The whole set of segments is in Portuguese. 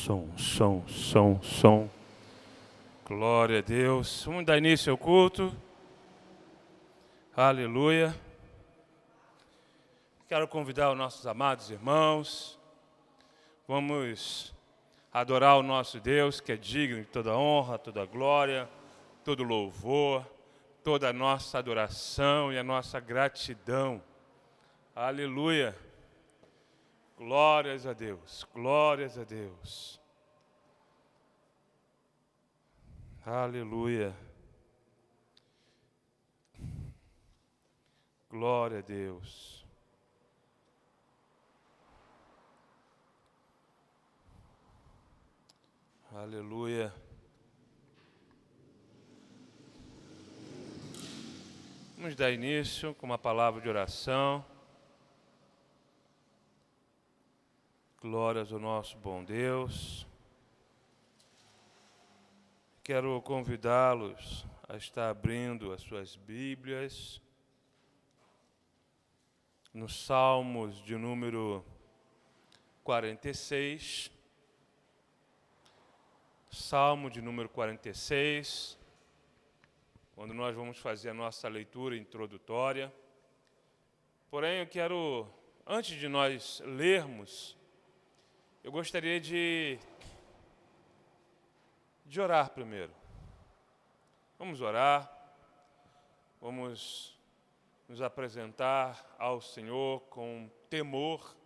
Som. Glória a Deus. Vamos dar início ao culto. Aleluia. Quero convidar os nossos amados irmãos. Vamos adorar o nosso Deus, que é digno de toda honra, toda glória, todo louvor, toda a nossa adoração e a nossa gratidão. Aleluia. Glórias a Deus, glórias a Deus. Aleluia. Glória a Deus. Aleluia. Vamos dar início com uma palavra de oração. Glórias ao nosso bom Deus. Quero convidá-los a estar abrindo as suas Bíblias nos Salmos de número 46. Salmo de número 46, quando nós vamos fazer a nossa leitura introdutória. Porém, eu quero, antes de nós lermos, eu gostaria de orar primeiro. Vamos orar, vamos nos apresentar ao Senhor com temor,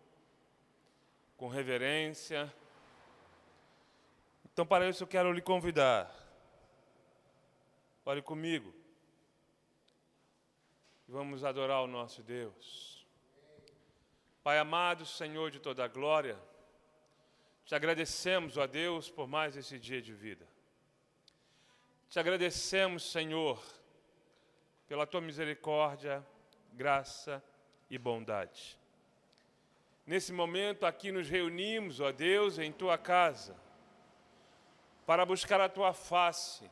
com reverência. Então, para isso, eu quero lhe convidar. Ore comigo. Vamos adorar o nosso Deus. Pai amado, Senhor de toda a glória, te agradecemos, ó Deus, por mais esse dia de vida. Te agradecemos, Senhor, pela tua misericórdia, graça e bondade. Nesse momento aqui nos reunimos, ó Deus, em tua casa, para buscar a tua face,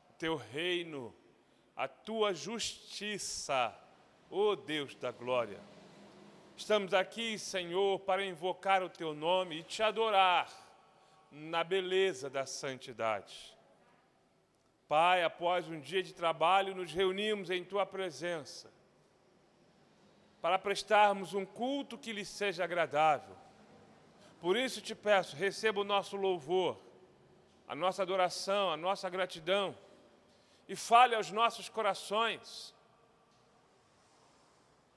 o teu reino, a tua justiça, ó Deus da glória. Estamos aqui, Senhor, para invocar o teu nome e te adorar na beleza da santidade. Pai, após um dia de trabalho, nos reunimos em tua presença para prestarmos um culto que lhe seja agradável. Por isso te peço, receba o nosso louvor, a nossa adoração, a nossa gratidão e fale aos nossos corações.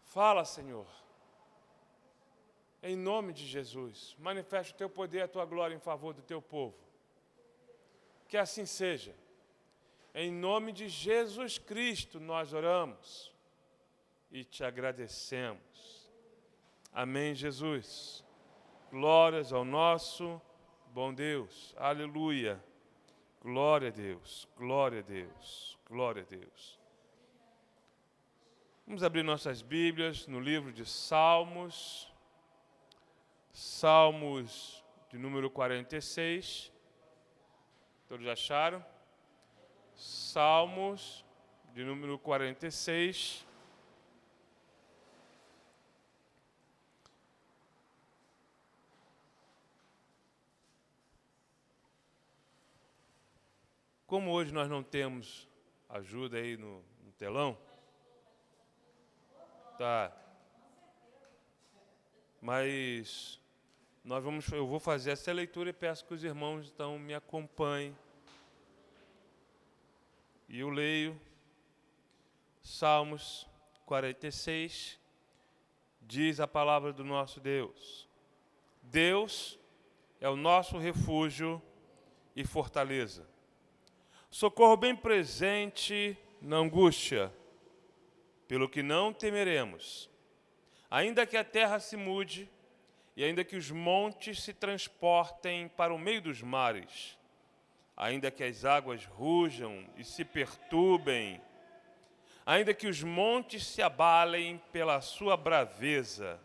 Fala, Senhor. Em nome de Jesus, manifeste o teu poder e a tua glória em favor do teu povo. Que assim seja. Em nome de Jesus Cristo nós oramos e te agradecemos. Amém, Jesus. Glórias ao nosso bom Deus. Aleluia. Glória a Deus, glória a Deus, glória a Deus. Vamos abrir nossas Bíblias no livro de Salmos. Salmos de número 46. Todos acharam? Salmos de número 46. Como hoje nós não temos ajuda aí no telão, tá? Mas eu vou fazer essa leitura e peço que os irmãos então me acompanhem. E eu leio Salmos 46, diz a palavra do nosso Deus. Deus é o nosso refúgio e fortaleza, socorro bem presente na angústia, pelo que não temeremos, ainda que a terra se mude, e ainda que os montes se transportem para o meio dos mares, ainda que as águas rujam e se perturbem, ainda que os montes se abalem pela sua braveza,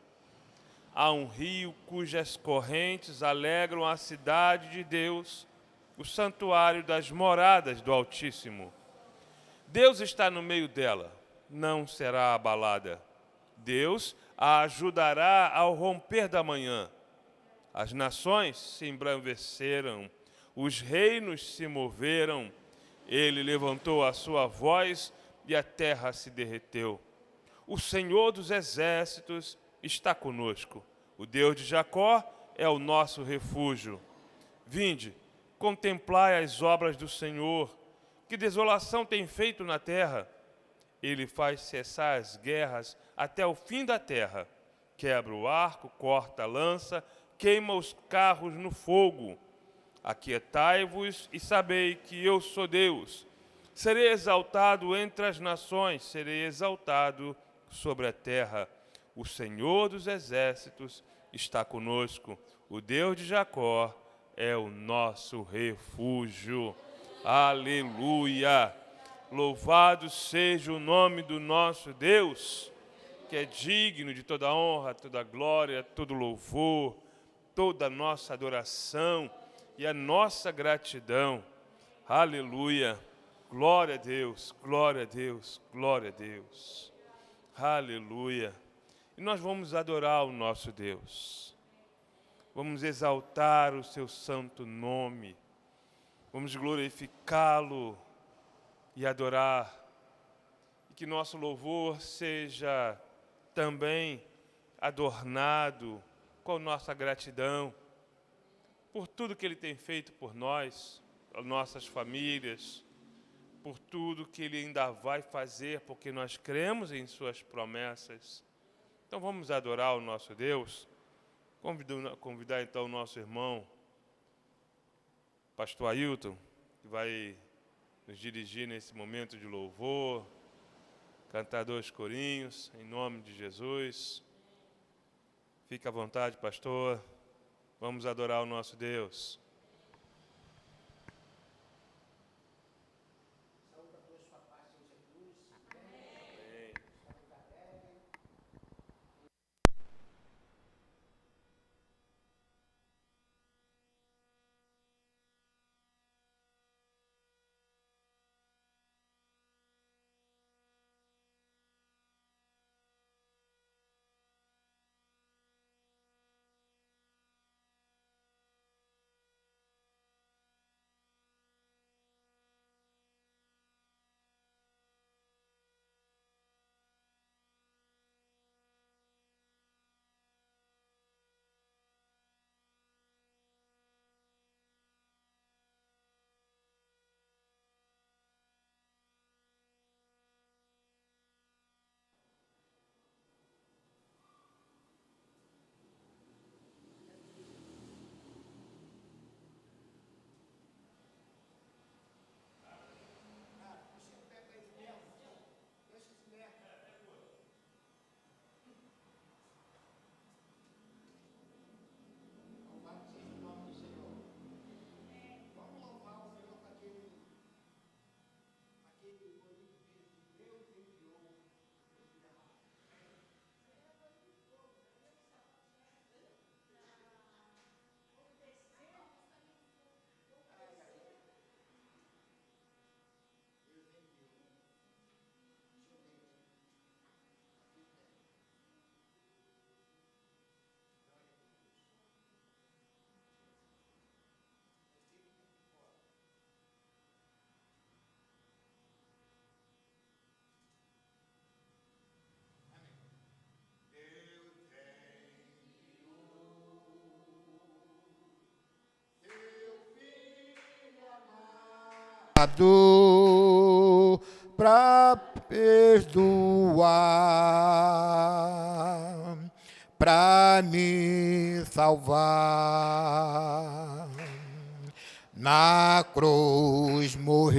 há um rio cujas correntes alegram a cidade de Deus, o santuário das moradas do Altíssimo. Deus está no meio dela, não será abalada. Deus a ajudará ao romper da manhã. As nações se embraveceram, os reinos se moveram. Ele levantou a sua voz e a terra se derreteu. O Senhor dos exércitos está conosco. O Deus de Jacó é o nosso refúgio. Vinde, contemplai as obras do Senhor, que desolação tem feito na terra. Ele faz cessar as guerras até o fim da terra. Quebra o arco, corta a lança, queima os carros no fogo. Aquietai-vos e sabei que eu sou Deus. Serei exaltado entre as nações, serei exaltado sobre a terra. O Senhor dos exércitos está conosco. O Deus de Jacó é o nosso refúgio. Aleluia! Louvado seja o nome do nosso Deus, que é digno de toda honra, toda glória, todo louvor, toda a nossa adoração e a nossa gratidão. Aleluia! Glória a Deus, glória a Deus, glória a Deus. Aleluia! E nós vamos adorar o nosso Deus. Vamos exaltar o seu santo nome. Vamos glorificá-lo e adorar. E que nosso louvor seja também adornado com nossa gratidão por tudo que Ele tem feito por nós, por nossas famílias, por tudo que Ele ainda vai fazer, porque nós cremos em Suas promessas. Então vamos adorar o nosso Deus. Convidar então o nosso irmão, pastor Ailton, que vai nos dirigir nesse momento de louvor, cantar 2 corinhos, em nome de Jesus. Fique à vontade, pastor. Vamos adorar o nosso Deus. Para perdoar, para me salvar. Na cruz morreu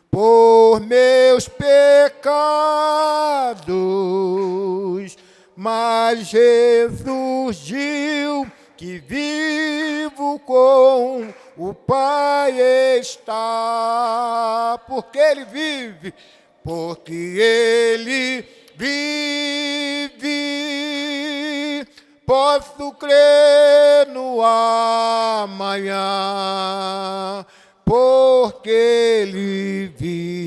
por meus pecados, mas ressurgiu, que vivo com o Pai está, porque Ele vive, porque Ele vive. Posso crer no amanhã, porque Ele vive.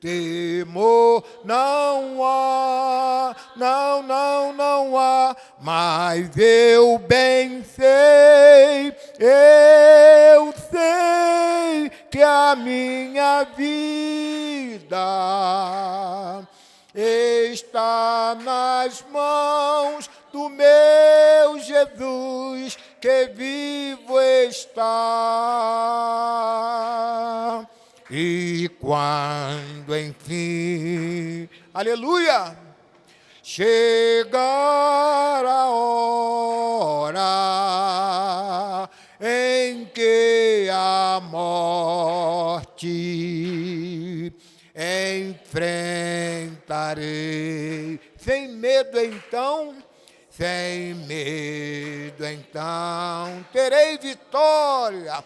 temor não há, não há, mas eu bem sei que a minha vida está nas mãos do meu Jesus, que vivo está. E quando enfim, aleluia, chegar a hora em que a morte enfrentarei, sem medo então, terei vitória,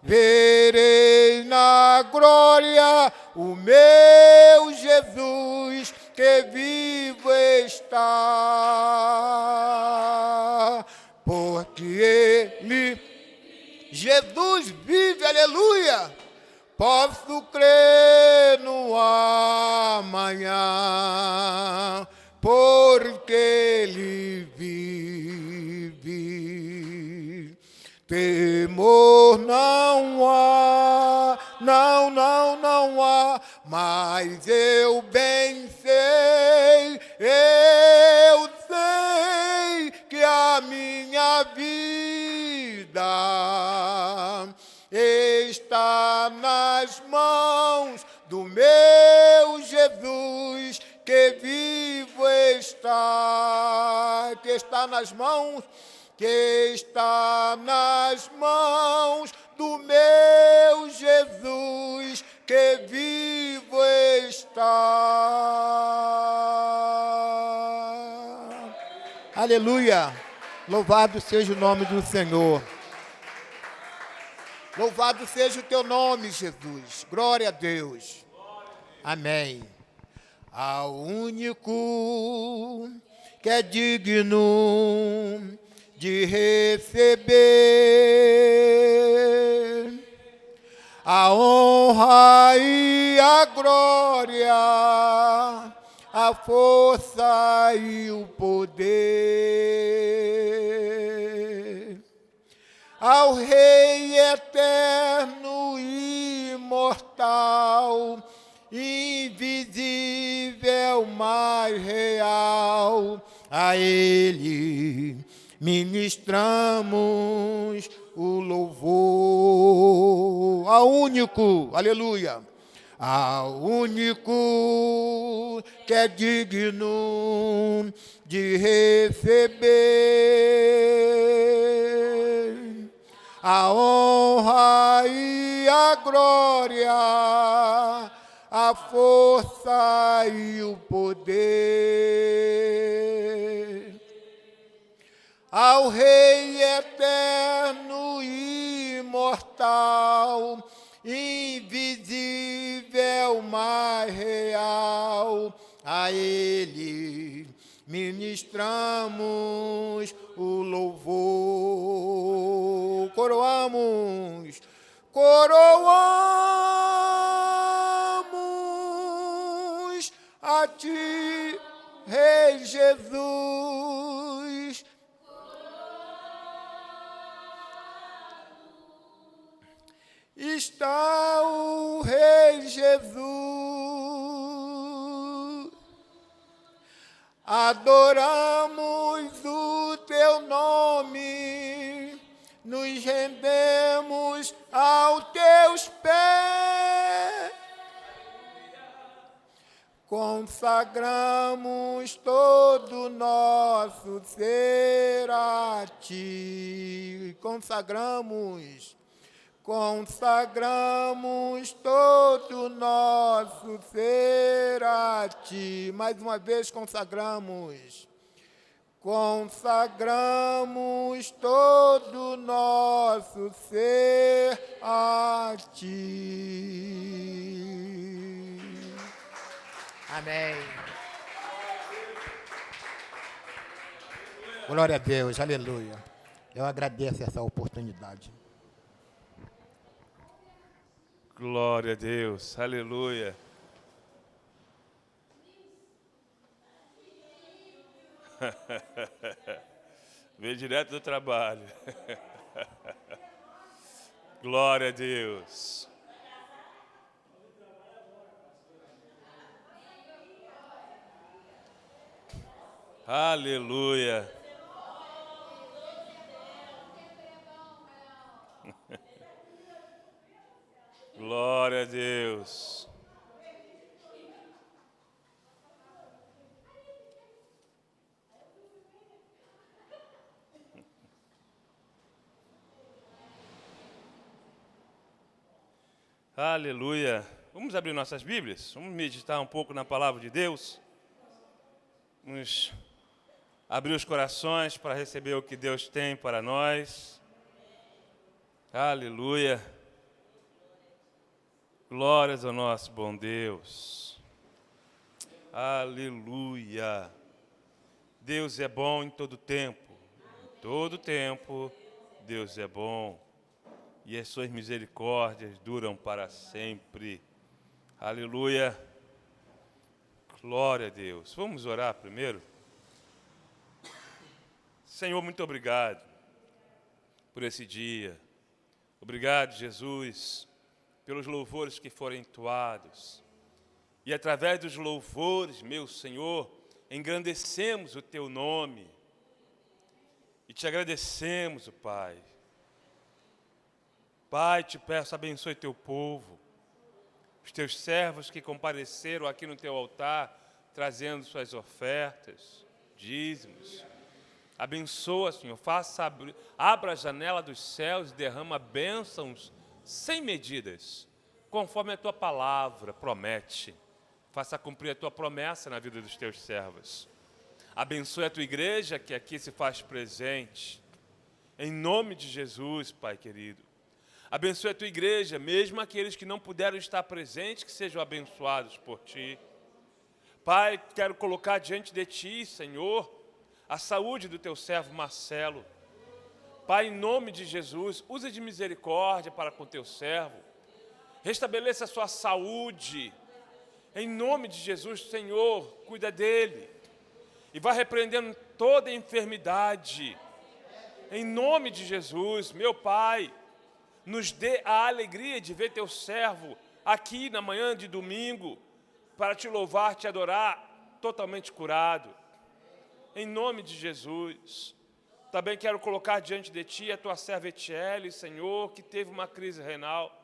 verei na glória o meu Jesus, que vivo está, porque Ele, Jesus vive, aleluia. Posso crer no amanhã, porque Ele vive. Temor não há, não há, mas eu bem sei que a minha vida está nas mãos do meu Jesus, que vivo está, que está nas mãos do meu Jesus, que vivo está. Aleluia! Louvado seja o nome do Senhor. Louvado seja o teu nome, Jesus. Glória a Deus. Amém. Ao único que é digno de receber a honra e a glória, a força e o poder, ao Rei eterno e imortal, invisível, mais real, a Ele ministramos o louvor, ao único, aleluia, ao único que é digno de receber a honra e a glória, a força e o poder, ao Rei eterno e imortal, invisível, mais real, a Ele ministramos o louvor. Coroamos a Ti, Rei Jesus. Está o Rei Jesus. Adoramos o Teu nome, nos rendemos aos Teus pés, consagramos todo o nosso ser a Ti. Consagramos todo o nosso ser a Ti. Mais uma vez, consagramos todo o nosso ser a Ti. Amém. Glória a Deus, aleluia. Eu agradeço essa oportunidade. Glória a Deus, aleluia. Veio direto do trabalho. Glória a Deus. Aleluia. Glória a Deus. Aleluia. Vamos abrir nossas Bíblias? Vamos meditar um pouco na palavra de Deus? Vamos abrir os corações para receber o que Deus tem para nós. Aleluia. Glórias ao nosso bom Deus. Aleluia. Deus é bom em todo tempo. Em todo tempo, Deus é bom. E as suas misericórdias duram para sempre. Aleluia. Glória a Deus. Vamos orar primeiro? Senhor, muito obrigado por esse dia. Obrigado, Jesus, pelos louvores que foram entoados. E através dos louvores, meu Senhor, engrandecemos o Teu nome. E te agradecemos, Pai. Pai, te peço, abençoe Teu povo. Os Teus servos que compareceram aqui no Teu altar, trazendo suas ofertas, dízimos. Abençoa, Senhor, abra a janela dos céus e derrama bênçãos sem medidas, conforme a Tua palavra promete. Faça cumprir a Tua promessa na vida dos Teus servos. Abençoe a Tua igreja que aqui se faz presente. Em nome de Jesus, Pai querido. Abençoe a Tua igreja, mesmo aqueles que não puderam estar presentes, que sejam abençoados por Ti. Pai, quero colocar diante de Ti, Senhor, a saúde do Teu servo Marcelo. Pai, em nome de Jesus, usa de misericórdia para com Teu servo. Restabeleça a sua saúde. Em nome de Jesus, Senhor, cuida dele. E vai repreendendo toda enfermidade. Em nome de Jesus, meu Pai, nos dê a alegria de ver Teu servo aqui na manhã de domingo, para Te louvar, Te adorar, totalmente curado. Em nome de Jesus. Também quero colocar diante de Ti a Tua serva Etiele, Senhor, que teve uma crise renal.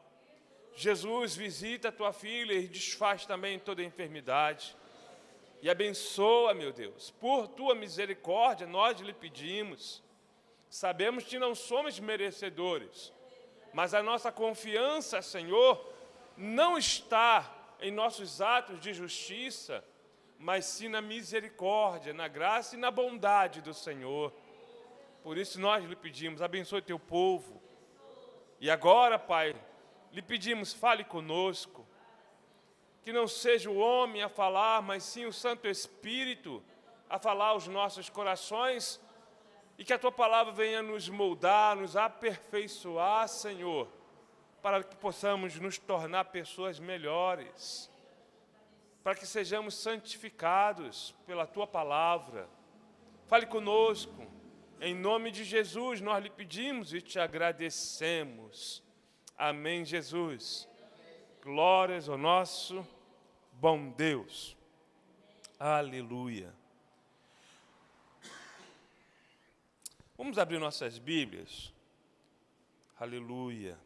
Jesus, visita a Tua filha e desfaz também toda a enfermidade. E abençoa, meu Deus, por Tua misericórdia nós lhe pedimos. Sabemos que não somos merecedores, mas a nossa confiança, Senhor, não está em nossos atos de justiça, mas sim na misericórdia, na graça e na bondade do Senhor. Por isso nós lhe pedimos, abençoe Teu povo. E agora, Pai, lhe pedimos, fale conosco. Que não seja o homem a falar, mas sim o Santo Espírito a falar aos nossos corações. E que a Tua palavra venha nos moldar, nos aperfeiçoar, Senhor, para que possamos nos tornar pessoas melhores, para que sejamos santificados pela Tua palavra. Fale conosco, em nome de Jesus nós lhe pedimos e Te agradecemos. Amém, Jesus. Glórias ao nosso bom Deus. Aleluia. Vamos abrir nossas Bíblias. Aleluia.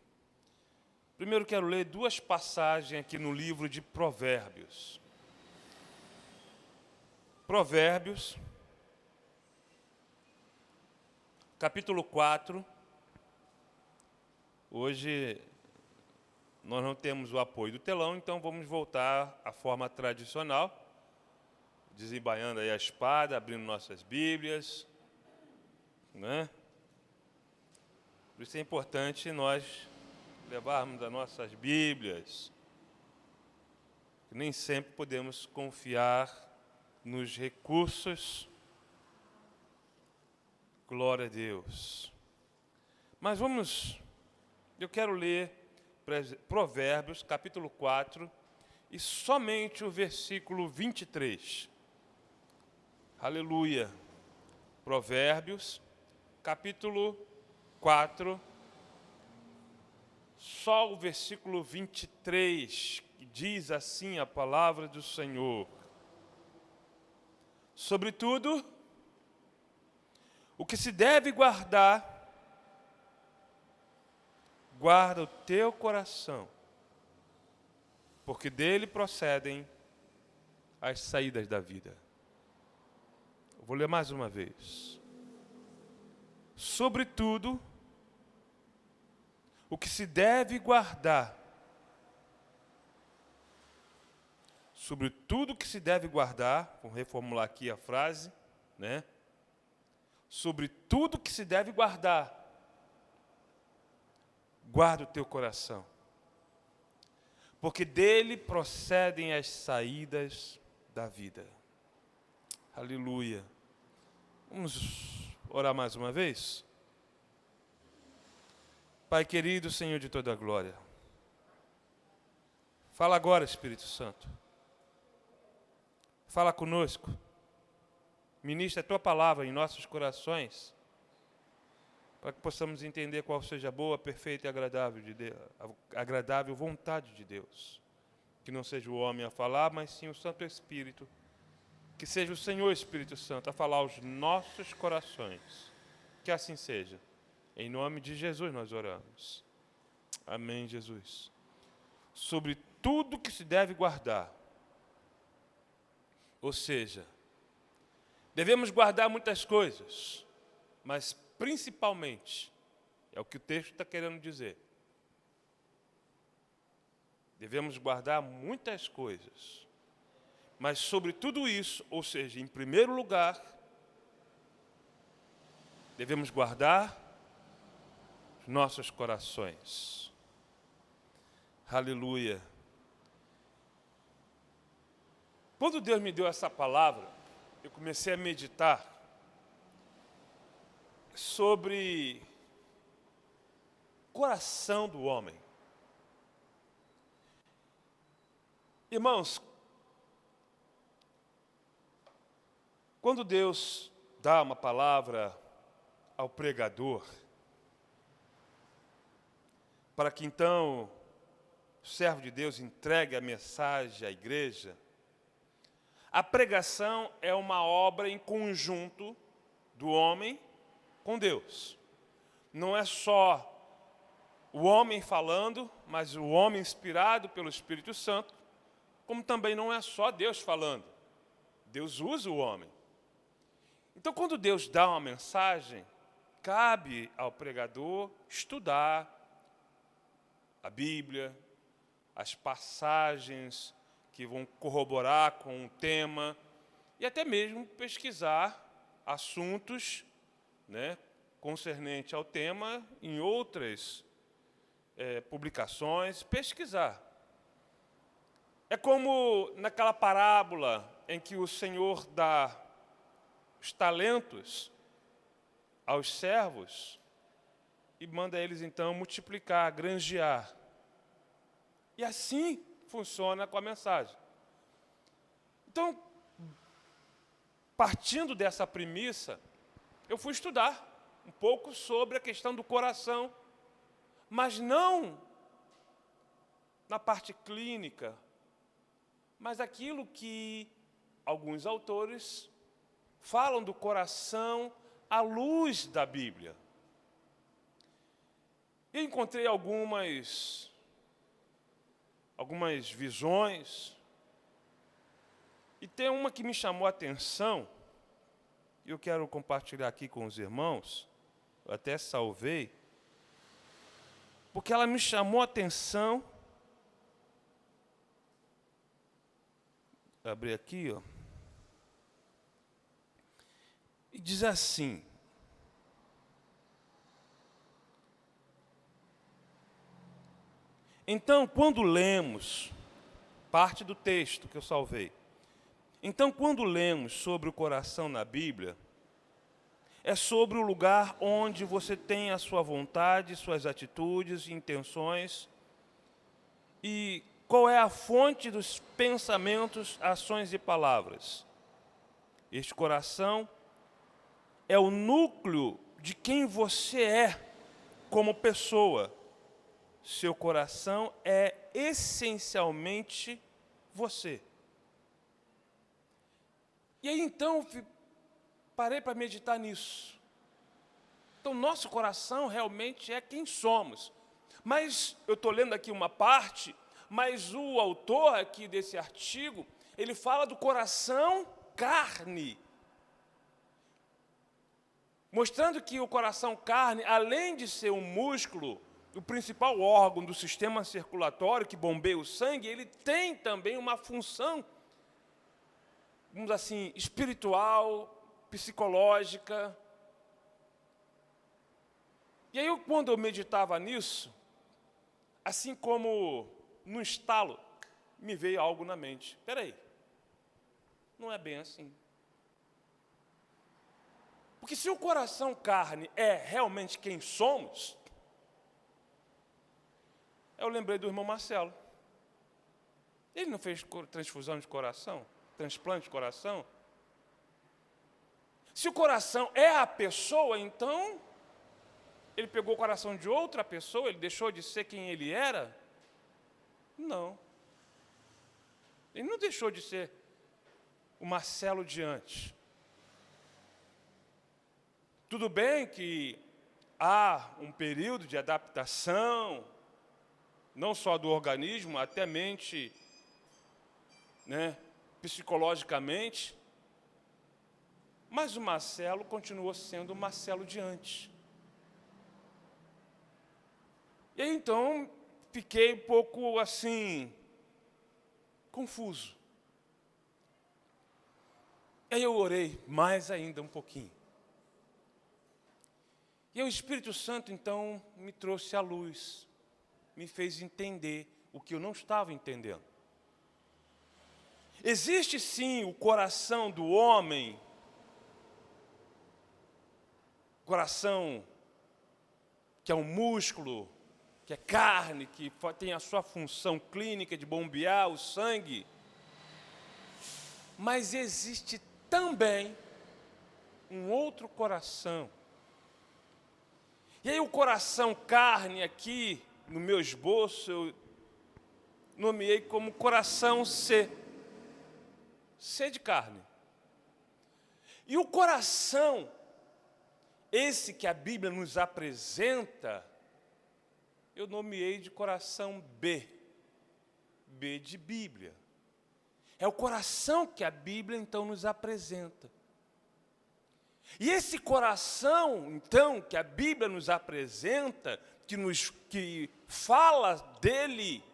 Primeiro quero ler duas passagens aqui no livro de Provérbios. Provérbios, capítulo 4. Hoje nós não temos o apoio do telão, então vamos voltar à forma tradicional, desembainhando aí a espada, abrindo nossas Bíblias, né? Por isso é importante nós levarmos as nossas Bíblias. Nem sempre podemos confiar nos recursos. Glória a Deus. Mas eu quero ler Provérbios, capítulo 4, e somente o versículo 23. Aleluia. Provérbios, capítulo 4, só o versículo 23, que diz assim a palavra do Senhor. Sobretudo, o que se deve guardar, guarda o teu coração, porque dele procedem as saídas da vida. Eu vou ler mais uma vez. Sobretudo, o que se deve guardar, sobre tudo que se deve guardar, vou reformular aqui a frase, né? Sobre tudo que se deve guardar, guarda o teu coração, porque dele procedem as saídas da vida. Aleluia. Vamos orar mais uma vez? Pai querido, Senhor de toda a glória, fala agora, Espírito Santo. Fala conosco. Ministra a tua palavra em nossos corações, para que possamos entender qual seja a boa, perfeita e agradável vontade de Deus. Que não seja o homem a falar, mas sim o Santo Espírito. Que seja o Senhor Espírito Santo a falar aos nossos corações. Que assim seja. Em nome de Jesus nós oramos. Amém, Jesus. Sobre tudo que se deve guardar. Ou seja, devemos guardar muitas coisas, mas principalmente, é o que o texto está querendo dizer, devemos guardar muitas coisas, mas sobre tudo isso, ou seja, em primeiro lugar, devemos guardar os nossos corações. Aleluia. Quando Deus me deu essa palavra, eu comecei a meditar sobre o coração do homem. Irmãos, quando Deus dá uma palavra ao pregador, para que então o servo de Deus entregue a mensagem à igreja, a pregação é uma obra em conjunto do homem com Deus. Não é só o homem falando, mas o homem inspirado pelo Espírito Santo, como também não é só Deus falando. Deus usa o homem. Então, quando Deus dá uma mensagem, cabe ao pregador estudar a Bíblia, as passagens que vão corroborar com o tema, e até mesmo pesquisar assuntos, né, concernente ao tema em outras publicações, pesquisar. É como naquela parábola em que o Senhor dá os talentos aos servos e manda eles, então, multiplicar, granjear. E assim funciona com a mensagem. Então, partindo dessa premissa, eu fui estudar um pouco sobre a questão do coração, mas não na parte clínica, mas aquilo que alguns autores falam do coração à luz da Bíblia. E encontrei algumas visões, e tem uma que me chamou a atenção, e eu quero compartilhar aqui com os irmãos, eu até salvei, porque ela me chamou a atenção. Vou abrir aqui, ó, e diz assim: então, quando lemos, parte do texto que eu salvei, então, quando lemos sobre o coração na Bíblia, é sobre o lugar onde você tem a sua vontade, suas atitudes, intenções, E qual é a fonte dos pensamentos, ações e palavras? Este coração é o núcleo de quem você é como pessoa. Seu coração é essencialmente você. E aí então, parei para meditar nisso. Então, nosso coração realmente é quem somos. Mas, eu estou lendo aqui uma parte, mas o autor aqui desse artigo, ele fala do coração carne. Mostrando que o coração carne, além de ser um músculo, o principal órgão do sistema circulatório que bombeia o sangue, ele tem também uma função, vamos dizer assim, espiritual, psicológica. E aí, quando eu meditava nisso, assim como no estalo, me veio algo na mente. Espera aí, não é bem assim. Porque se o coração carne é realmente quem somos, eu lembrei do irmão Marcelo. Ele não fez transfusão de coração? Transplante de coração? Se o coração é a pessoa, então, ele pegou o coração de outra pessoa, ele deixou de ser quem ele era? Não. Ele não deixou de ser o Marcelo de antes. Tudo bem que há um período de adaptação, não só do organismo, até mente, psicologicamente, mas o Marcelo continuou sendo o Marcelo de antes. E aí, então, fiquei um pouco, assim, confuso. E aí eu orei mais ainda um pouquinho. E o Espírito Santo, então, me trouxe à luz, me fez entender o que eu não estava entendendo. Existe, sim, o coração do homem, coração que é um músculo, que é carne, que tem a sua função clínica de bombear o sangue. Mas existe também um outro coração. E aí o coração carne aqui, no meu esboço, eu nomeei como coração C. C de carne. E o coração, esse que a Bíblia nos apresenta, eu nomeei de coração B. B de Bíblia. É o coração que a Bíblia, então, nos apresenta. E esse coração, então, que a Bíblia nos apresenta, que fala dele,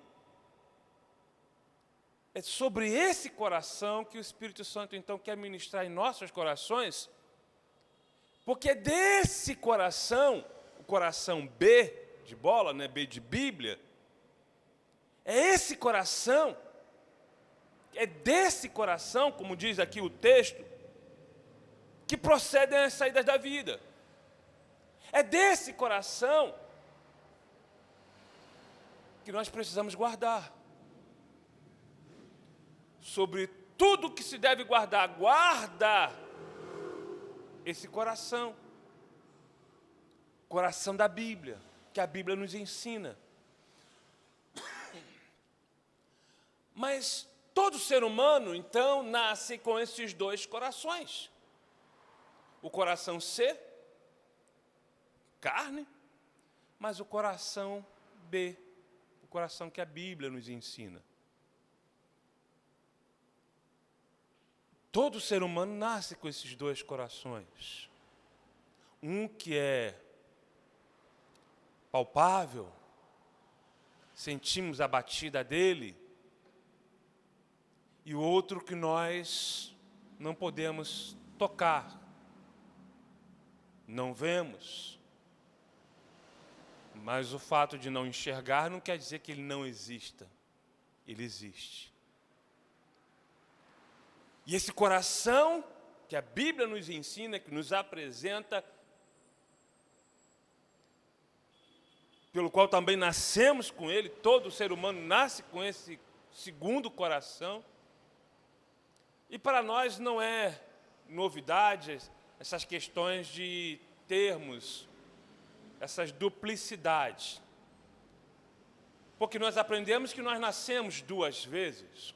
é sobre esse coração que o Espírito Santo, então, quer ministrar em nossos corações, porque é desse coração, o coração B de bola, B de Bíblia, é esse coração, é desse coração, como diz aqui o texto, que procedem as saídas da vida. É desse coração que nós precisamos guardar. Sobre tudo que se deve guardar, guarda esse coração. Coração da Bíblia, que a Bíblia nos ensina. Mas todo ser humano, então, nasce com esses dois corações. O coração C, carne, mas o coração B, o coração que a Bíblia nos ensina. Todo ser humano nasce com esses dois corações. Um que é palpável, sentimos a batida dele, e o outro que nós não podemos tocar, não vemos. Mas o fato de não enxergar não quer dizer que ele não exista. Ele existe. E esse coração que a Bíblia nos ensina, que nos apresenta, pelo qual também nascemos com ele, todo ser humano nasce com esse segundo coração. E para nós não é novidade essas questões de termos, essas duplicidades. Porque nós aprendemos que nós nascemos duas vezes,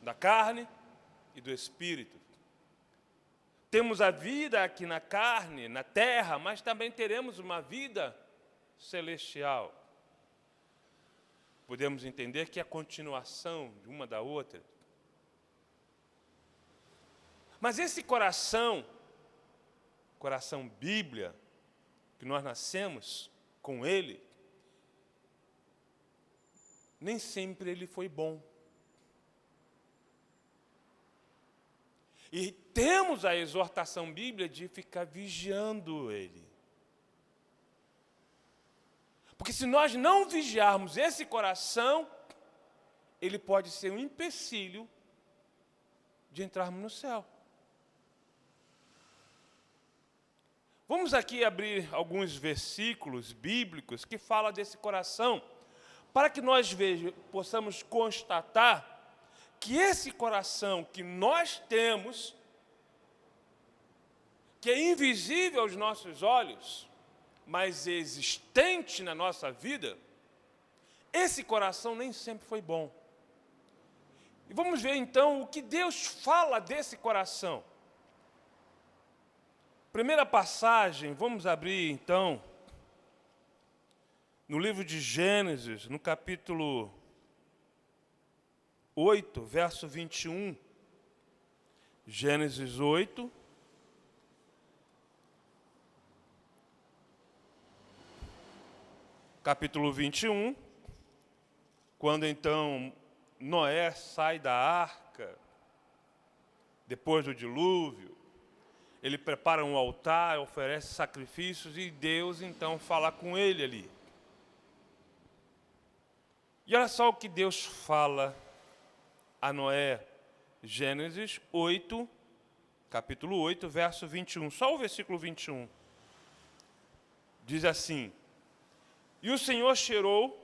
da carne e do espírito. Temos a vida aqui na carne, na terra, mas também teremos uma vida celestial. Podemos entender que é a continuação de uma da outra. Mas esse coração Bíblia, que nós nascemos com ele, nem sempre ele foi bom. E temos a exortação bíblica de ficar vigiando ele. Porque se nós não vigiarmos esse coração, ele pode ser um empecilho de entrarmos no céu. Vamos aqui abrir alguns versículos bíblicos que falam desse coração, para que nós possamos constatar que esse coração que nós temos, que é invisível aos nossos olhos, mas existente na nossa vida, esse coração nem sempre foi bom. E vamos ver então o que Deus fala desse coração. Primeira passagem, vamos abrir então, no livro de Gênesis, no capítulo 8, verso 21. Gênesis 8. Capítulo 21. Quando então Noé sai da arca, depois do dilúvio, ele prepara um altar, oferece sacrifícios e Deus então fala com ele ali. E olha só o que Deus fala a Noé, Gênesis 8, capítulo 8, verso 21. Só o versículo 21. Diz assim: E o Senhor cheirou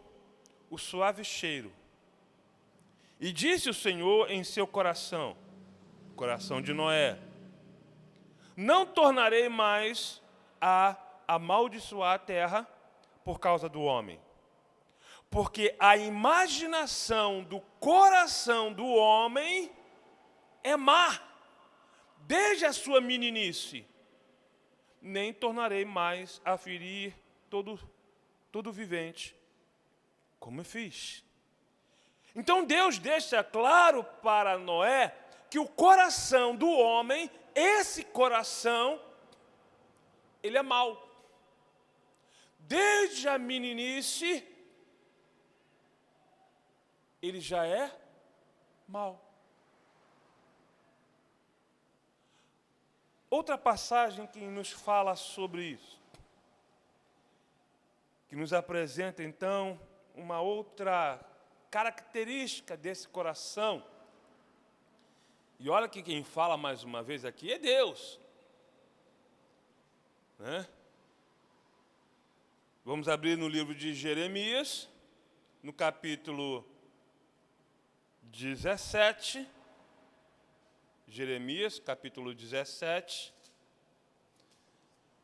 o suave cheiro, e disse o Senhor em seu coração, coração de Noé: Não tornarei mais a amaldiçoar a terra por causa do homem, porque a imaginação do coração do homem é má, desde a sua meninice. Nem tornarei mais a ferir todo vivente, como eu fiz. Então Deus deixa claro para Noé que o coração do homem, esse coração, ele é mau. Desde a meninice, ele já é mau. Outra passagem que nos fala sobre isso, que nos apresenta então uma outra característica desse coração. E olha que quem fala mais uma vez aqui é Deus, né? Vamos abrir no livro de Jeremias, no capítulo 17, Jeremias, capítulo 17,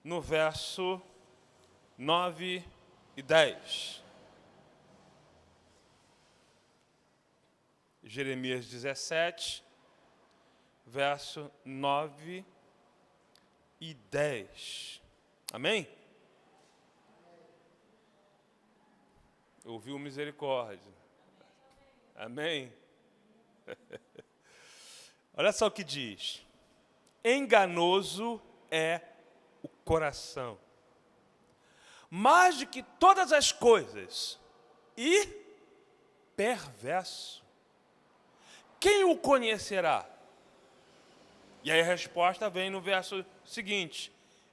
no verso 9 e 10. Jeremias 17, verso 9 e 10. Amém? Ouviu misericórdia. Amém? Olha só o que diz: enganoso é o coração, mais do que todas as coisas, e perverso. Quem o conhecerá? E aí a resposta vem no verso seguinte: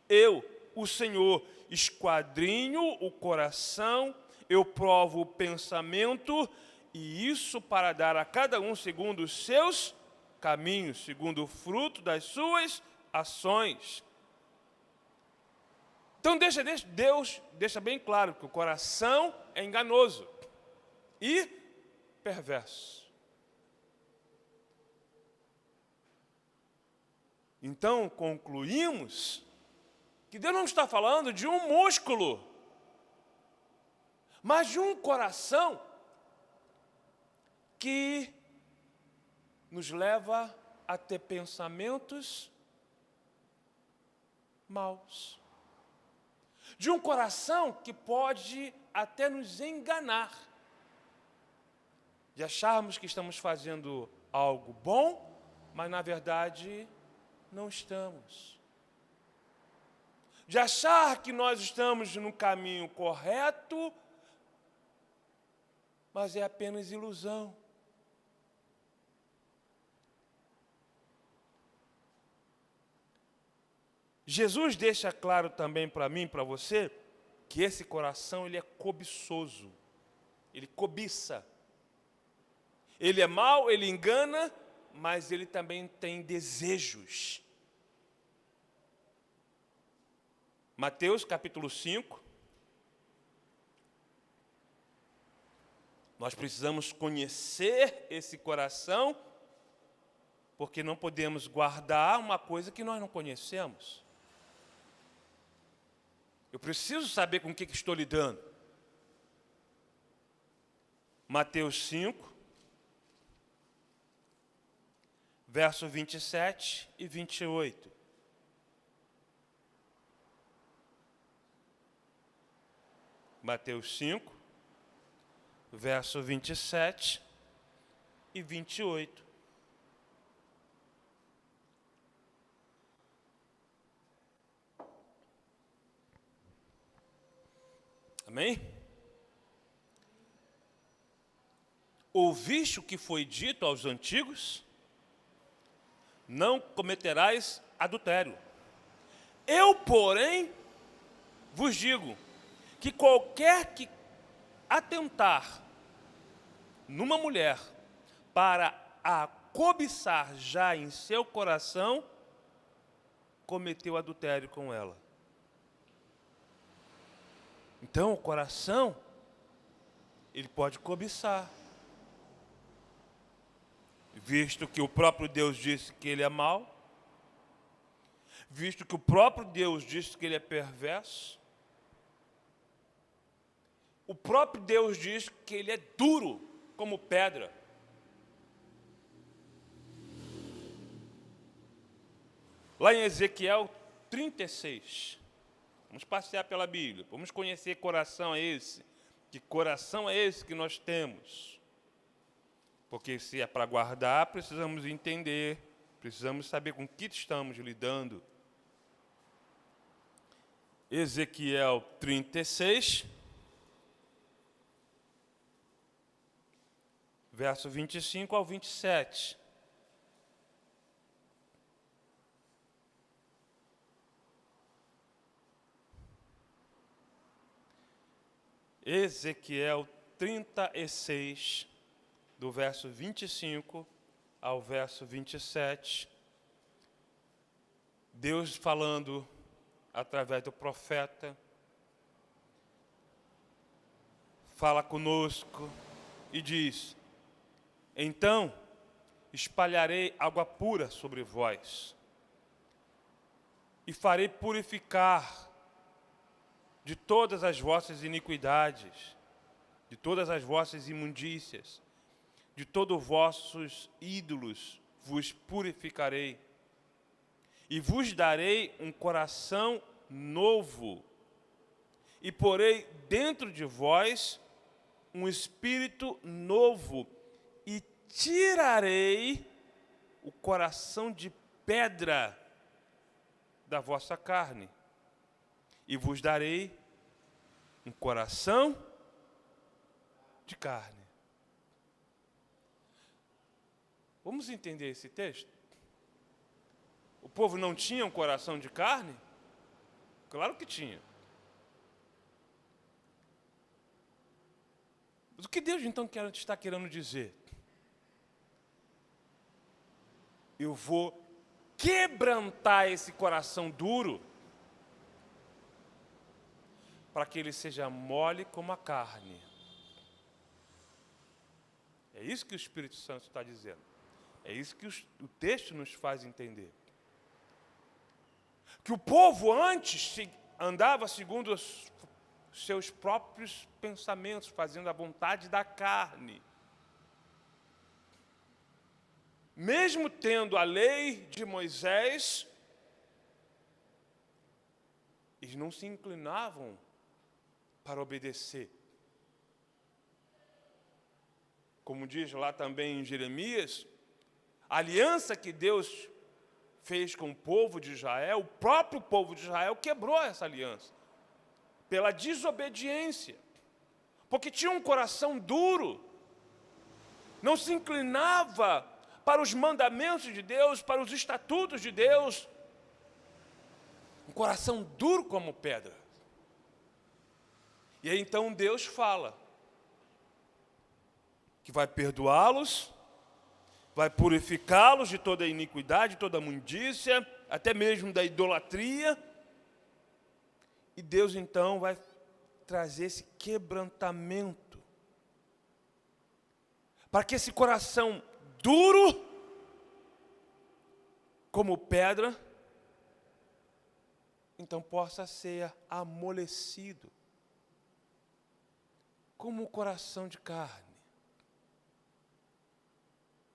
eu, o Senhor, esquadrinho o coração, eu provo o pensamento, e isso para dar a cada um segundo os seus caminhos, segundo o fruto das suas ações. Então Deus deixa bem claro que o coração é enganoso e perverso. Então concluímos que Deus não está falando de um músculo, mas de um coração que nos leva a ter pensamentos maus. De um coração que pode até nos enganar, de acharmos que estamos fazendo algo bom, mas na verdade não estamos. De achar que nós estamos no caminho correto, mas é apenas ilusão. Jesus deixa claro também para mim, para você, que esse coração ele é cobiçoso, ele cobiça. Ele é mau, ele engana, mas ele também tem desejos. Mateus capítulo 5. Nós precisamos conhecer esse coração, porque não podemos guardar uma coisa que nós não conhecemos. Eu preciso saber com o que estou lidando. Mateus 5, verso 27 e 28. Mateus 5, verso 27 e 28. Amém? Ouviste o que foi dito aos antigos? Não cometerás adultério. Eu, porém, vos digo que qualquer que atentar numa mulher para a cobiçar já em seu coração, cometeu adultério com ela. Então, o coração, ele pode cobiçar. Visto que o próprio Deus disse que ele é mau, visto que o próprio Deus disse que ele é perverso, o próprio Deus diz que ele é duro como pedra. Lá em Ezequiel 36, vamos passear pela Bíblia, vamos conhecer que coração é esse, que coração é esse que nós temos. Porque se é para guardar, precisamos entender, precisamos saber com que estamos lidando. Ezequiel 36, verso 25 ao 27. Ezequiel 36, do verso 25 ao verso 27. Deus falando através do profeta, fala conosco e diz: então espalharei água pura sobre vós, e farei purificar de todas as vossas iniquidades, de todas as vossas imundícias, de todos os vossos ídolos vos purificarei, e vos darei um coração novo, e porei dentro de vós um espírito novo, e tirarei o coração de pedra da vossa carne, e vos darei um coração de carne. Vamos entender esse texto? O povo não tinha um coração de carne? Claro que tinha. Mas o que Deus então está querendo dizer? Eu vou quebrantar esse coração duro para que ele seja mole como a carne. É isso que o Espírito Santo está dizendo. É isso que o texto nos faz entender. Que o povo antes andava segundo os seus próprios pensamentos, fazendo a vontade da carne. Mesmo tendo a lei de Moisés, eles não se inclinavam para obedecer. Como diz lá também em Jeremias, a aliança que Deus fez com o povo de Israel, o próprio povo de Israel quebrou essa aliança pela desobediência, porque tinha um coração duro, não se inclinava para os mandamentos de Deus, para os estatutos de Deus, um coração duro como pedra. E aí então Deus fala que vai perdoá-los, vai purificá-los de toda a iniquidade, toda a imundícia, até mesmo da idolatria. E Deus então vai trazer esse quebrantamento, para que esse coração duro como pedra, então possa ser amolecido, como o coração de carne.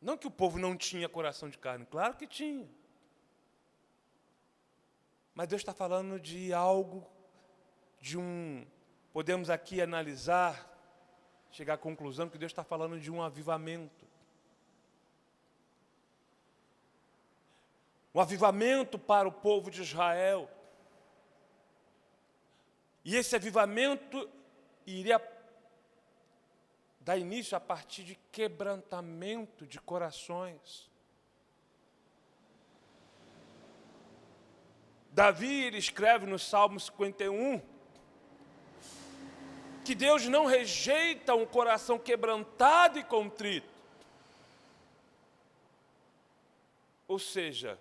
Não que o povo não tinha coração de carne, claro que tinha. Mas Deus está falando de algo, podemos aqui analisar, chegar à conclusão que Deus está falando de um avivamento. Um avivamento para o povo de Israel. E esse avivamento iria dar início a partir de quebrantamento de corações. Davi, ele escreve no Salmo 51, que Deus não rejeita um coração quebrantado e contrito. Ou seja,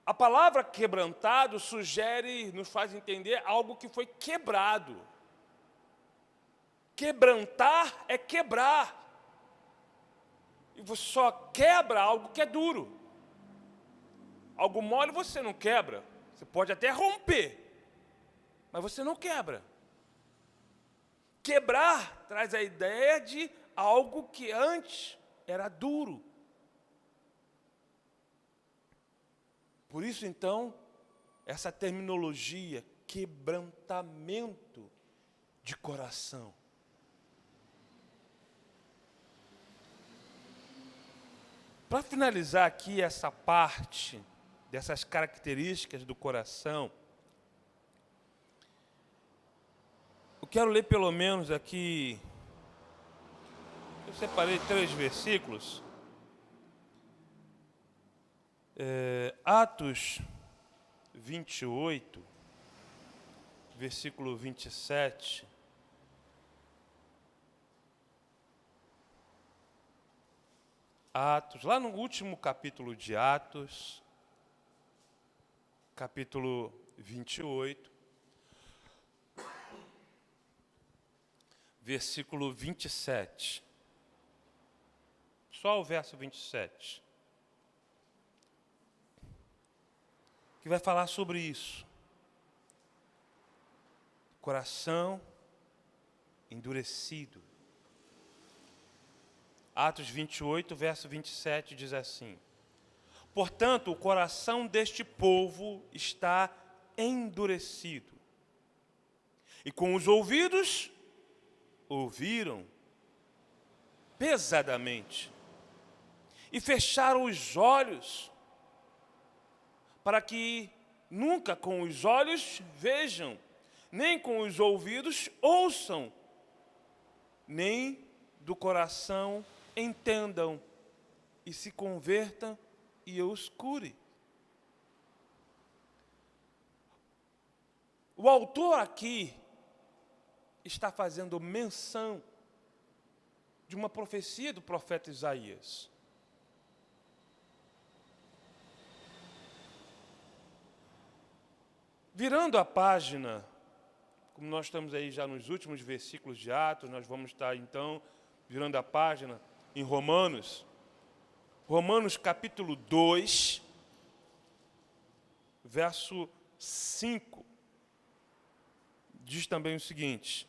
a palavra quebrantado sugere, nos faz entender algo que foi quebrado. Quebrantar é quebrar. E você só quebra algo que é duro. Algo mole você não quebra. Você pode até romper, mas você não quebra. Quebrar traz a ideia de algo que antes era duro. Por isso, então, essa terminologia, quebrantamento de coração. Para finalizar aqui essa parte dessas características do coração, eu quero ler pelo menos aqui, eu separei 3 versículos. Atos 28, versículo 27. Atos, lá no último capítulo de Atos, capítulo 28, versículo 27. Só o verso 27. Que vai falar sobre isso. Coração endurecido. Atos 28, verso 27 diz assim: portanto, o coração deste povo está endurecido, e com os ouvidos ouviram pesadamente, e fecharam os olhos, para que nunca com os olhos vejam, nem com os ouvidos ouçam, nem do coração entendam, e se convertam e eu os cure. O autor aqui está fazendo menção de uma profecia do profeta Isaías. Virando a página, como nós estamos aí já nos últimos versículos de Atos, nós vamos estar, então, virando a página em Romanos. Romanos capítulo 2, verso 5, diz também o seguinte: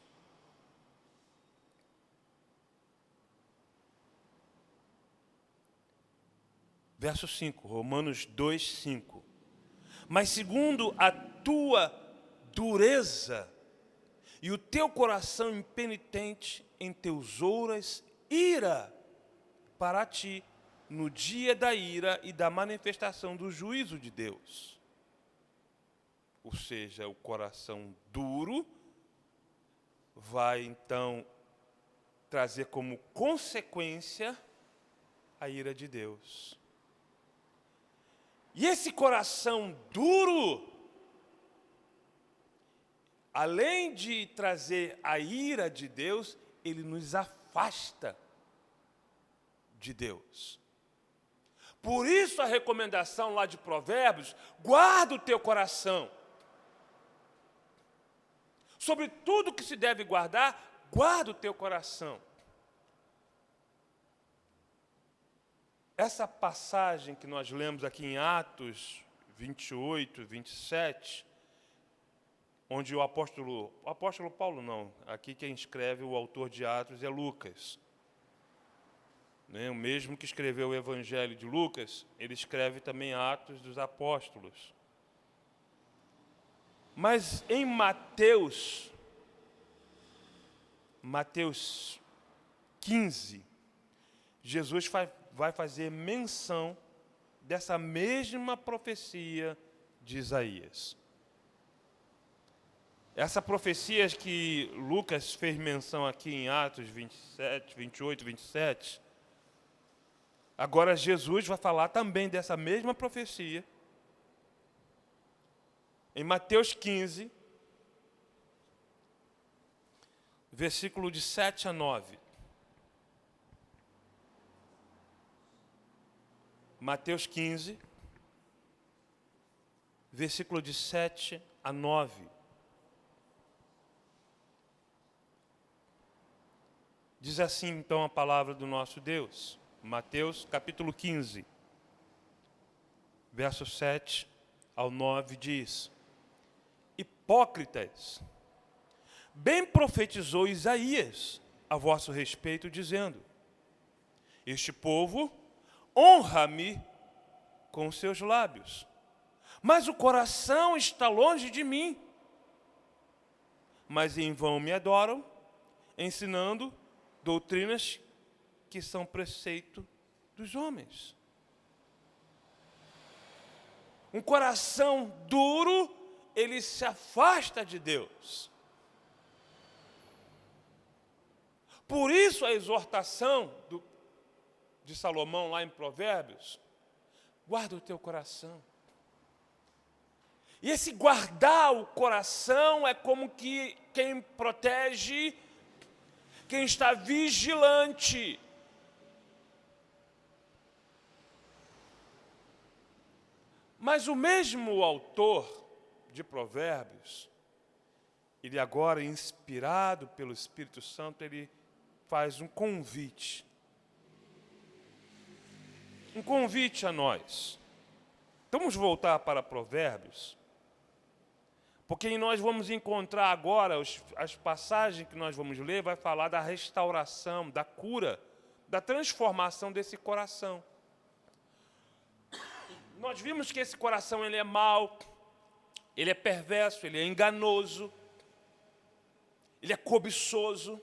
verso 5, Romanos 2, 5. Mas segundo a tua dureza e o teu coração impenitente, entesouras ira para ti no dia da ira e da manifestação do juízo de Deus. Ou seja, o coração duro vai, então, trazer como consequência a ira de Deus. E esse coração duro, além de trazer a ira de Deus, ele nos afasta de Deus. Por isso a recomendação lá de Provérbios: guarda o teu coração. Sobre tudo que se deve guardar, guarda o teu coração. Essa passagem que nós lemos aqui em Atos 28, 27, onde o apóstolo Paulo não, aqui quem escreve, o autor de Atos, é Lucas. O mesmo que escreveu o Evangelho de Lucas, ele escreve também Atos dos Apóstolos. Mas em Mateus 15, Jesus vai fazer menção dessa mesma profecia de Isaías. Essa profecia que Lucas fez menção aqui em Atos 27, 28, 27, agora Jesus vai falar também dessa mesma profecia em Mateus 15, versículo de 7 a 9. Mateus 15, versículo de 7 a 9. Diz assim, então, a palavra do nosso Deus. Mateus, capítulo 15, verso 7 ao 9, diz: Hipócritas, bem profetizou Isaías a vosso respeito, dizendo: Este povo honra-me com os seus lábios, mas o coração está longe de mim. Mas em vão me adoram, ensinando doutrinas que são preceito dos homens. Um coração duro, ele se afasta de Deus. Por isso a exortação de Salomão lá em Provérbios: guarda o teu coração. E esse guardar o coração é como que quem protege, quem está vigilante. Mas o mesmo autor de Provérbios, ele agora, inspirado pelo Espírito Santo, ele faz um convite. Um convite a nós. Então, vamos voltar para Provérbios, porque nós vamos encontrar agora, as passagens que nós vamos ler, vai falar da restauração, da cura, da transformação desse coração. Nós vimos que esse coração ele é mau, ele é perverso, ele é enganoso, ele é cobiçoso.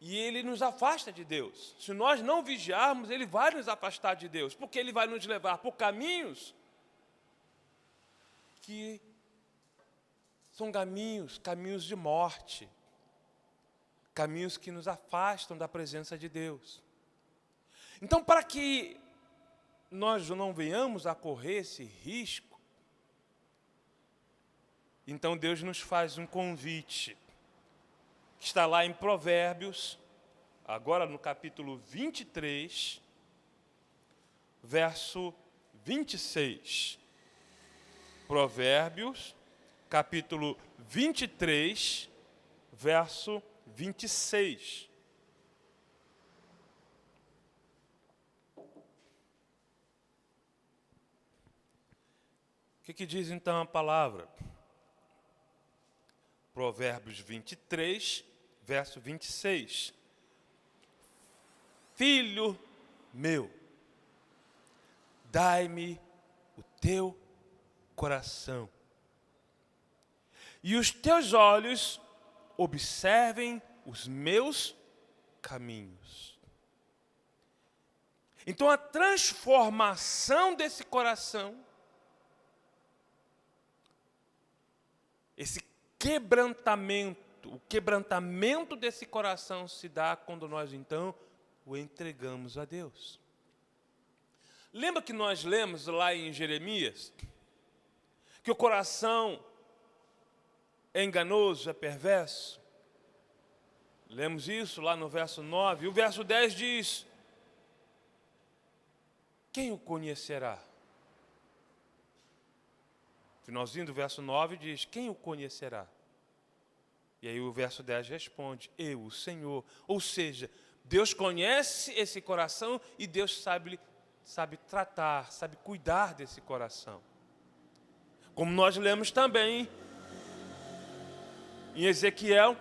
E ele nos afasta de Deus. Se nós não vigiarmos, ele vai nos afastar de Deus, porque ele vai nos levar por caminhos que são caminhos de morte, caminhos que nos afastam da presença de Deus. Então, para que nós não venhamos a correr esse risco, então Deus nos faz um convite, que está lá em Provérbios, agora no capítulo 23, verso 26. Provérbios, capítulo 23, verso 26. O que diz então a palavra? Provérbios 23, verso 26. Filho meu, dai-me o teu coração, e os teus olhos observem os meus caminhos. Então a transformação desse coração, esse quebrantamento, o quebrantamento desse coração se dá quando nós então o entregamos a Deus. Lembra que nós lemos lá em Jeremias que o coração é enganoso, é perverso? Lemos isso lá no verso 9. E o verso 10 diz: quem o conhecerá? Finalzinho do verso 9 diz: quem o conhecerá? E aí o verso 10 responde: eu, o Senhor. Ou seja, Deus conhece esse coração e Deus sabe tratar, sabe cuidar desse coração. Como nós lemos também em Ezequiel,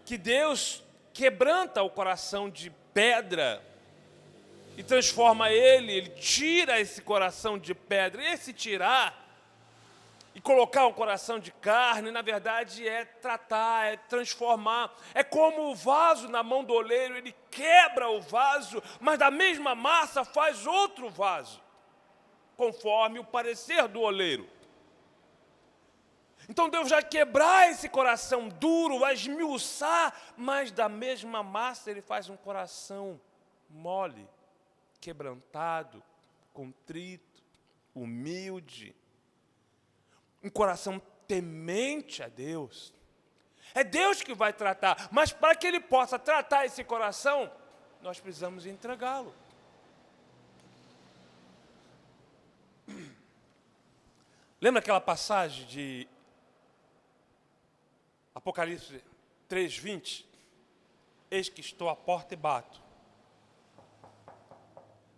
que Deus quebranta o coração de pedra e transforma ele tira esse coração de pedra. E esse tirar e colocar um coração de carne, na verdade, é tratar, é transformar. É como o vaso na mão do oleiro, ele quebra o vaso, mas da mesma massa faz outro vaso, conforme o parecer do oleiro. Então Deus vai quebrar esse coração duro, vai esmiuçar, mas da mesma massa ele faz um coração mole, quebrantado, contrito, humilde. Um coração temente a Deus. É Deus que vai tratar, mas para que Ele possa tratar esse coração, nós precisamos entregá-lo. Lembra aquela passagem de Apocalipse 3:20? Eis que estou à porta e bato.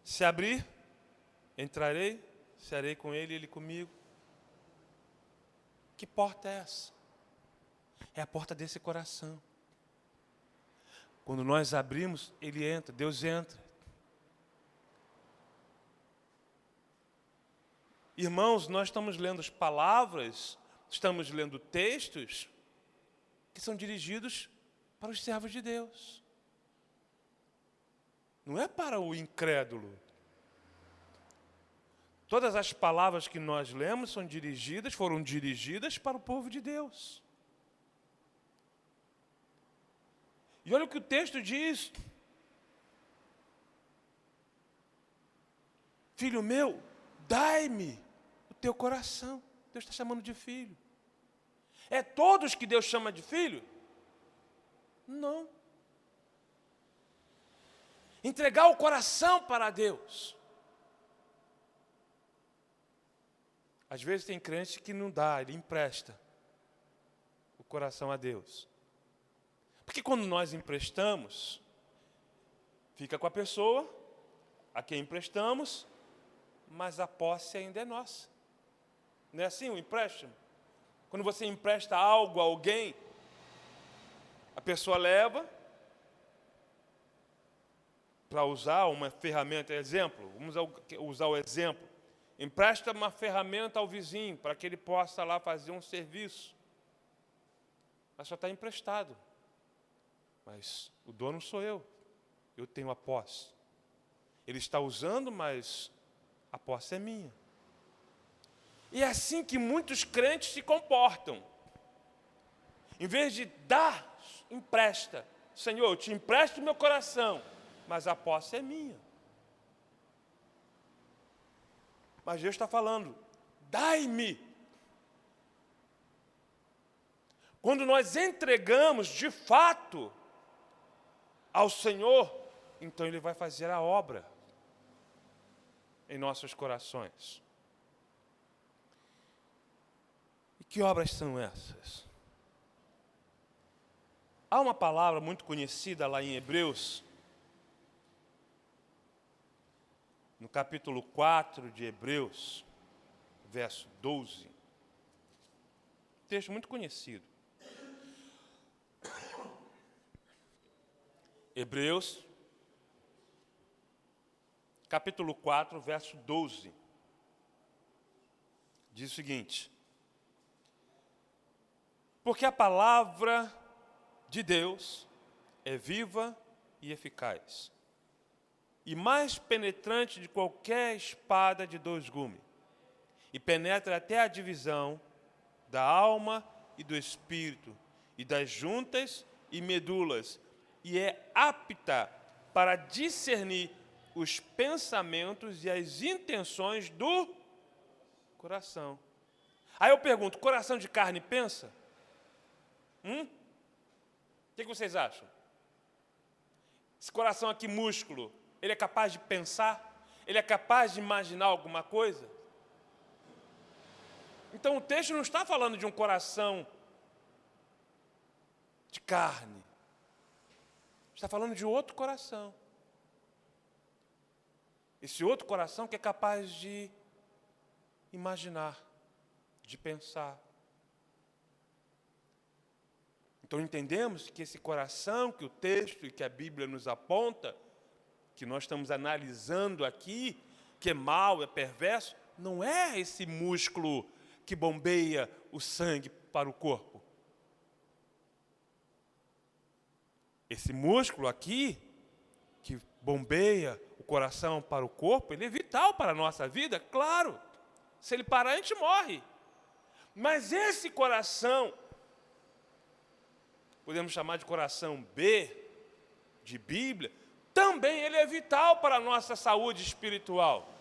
Se abrir, entrarei, serei com ele e ele comigo. Que porta é essa? É a porta desse coração. Quando nós abrimos, ele entra, Deus entra. Irmãos, nós estamos lendo as palavras, estamos lendo textos que são dirigidos para os servos de Deus. Não é para o incrédulo. Todas as palavras que nós lemos foram dirigidas para o povo de Deus. E olha o que o texto diz. Filho meu, dai-me o teu coração. Deus está chamando de filho. É todos que Deus chama de filho? Não. Entregar o coração para Deus. Às vezes tem crente que não dá, ele empresta o coração a Deus. Porque quando nós emprestamos, fica com a pessoa a quem emprestamos, mas a posse ainda é nossa. Não é assim o empréstimo? Quando você empresta algo a alguém, a pessoa leva para usar uma ferramenta, exemplo, vamos usar o exemplo. Empresta uma ferramenta ao vizinho para que ele possa lá fazer um serviço. Mas só está emprestado. Mas o dono sou eu. Eu tenho a posse. Ele está usando, mas a posse é minha. E é assim que muitos crentes se comportam. Em vez de dar, empresta. Senhor, eu te empresto o meu coração, mas a posse é minha. Mas Deus está falando, dai-me. Quando nós entregamos de fato ao Senhor, então Ele vai fazer a obra em nossos corações. E Que obras são essas? Há uma palavra muito conhecida lá em Hebreus, no capítulo 4 de Hebreus, verso 12. Texto muito conhecido. Hebreus, capítulo 4, verso 12. Diz o seguinte: porque a palavra de Deus é viva e eficaz, e mais penetrante de qualquer espada de dois gumes, e penetra até a divisão da alma e do espírito, e das juntas e medulas, e é apta para discernir os pensamentos e as intenções do coração. Aí eu pergunto, coração de carne pensa? O que vocês acham? Esse coração aqui, músculo, ele é capaz de pensar? Ele é capaz de imaginar alguma coisa? Então o texto não está falando de um coração de carne. Está falando de outro coração. Esse outro coração que é capaz de imaginar, de pensar. Então entendemos que esse coração que o texto e que a Bíblia nos aponta, que nós estamos analisando aqui, que é mau, é perverso, não é esse músculo que bombeia o sangue para o corpo. Esse músculo aqui, que bombeia o coração para o corpo, ele é vital para a nossa vida, claro. Se ele parar, a gente morre. Mas esse coração, podemos chamar de coração B, de Bíblia, também ele é vital para a nossa saúde espiritual.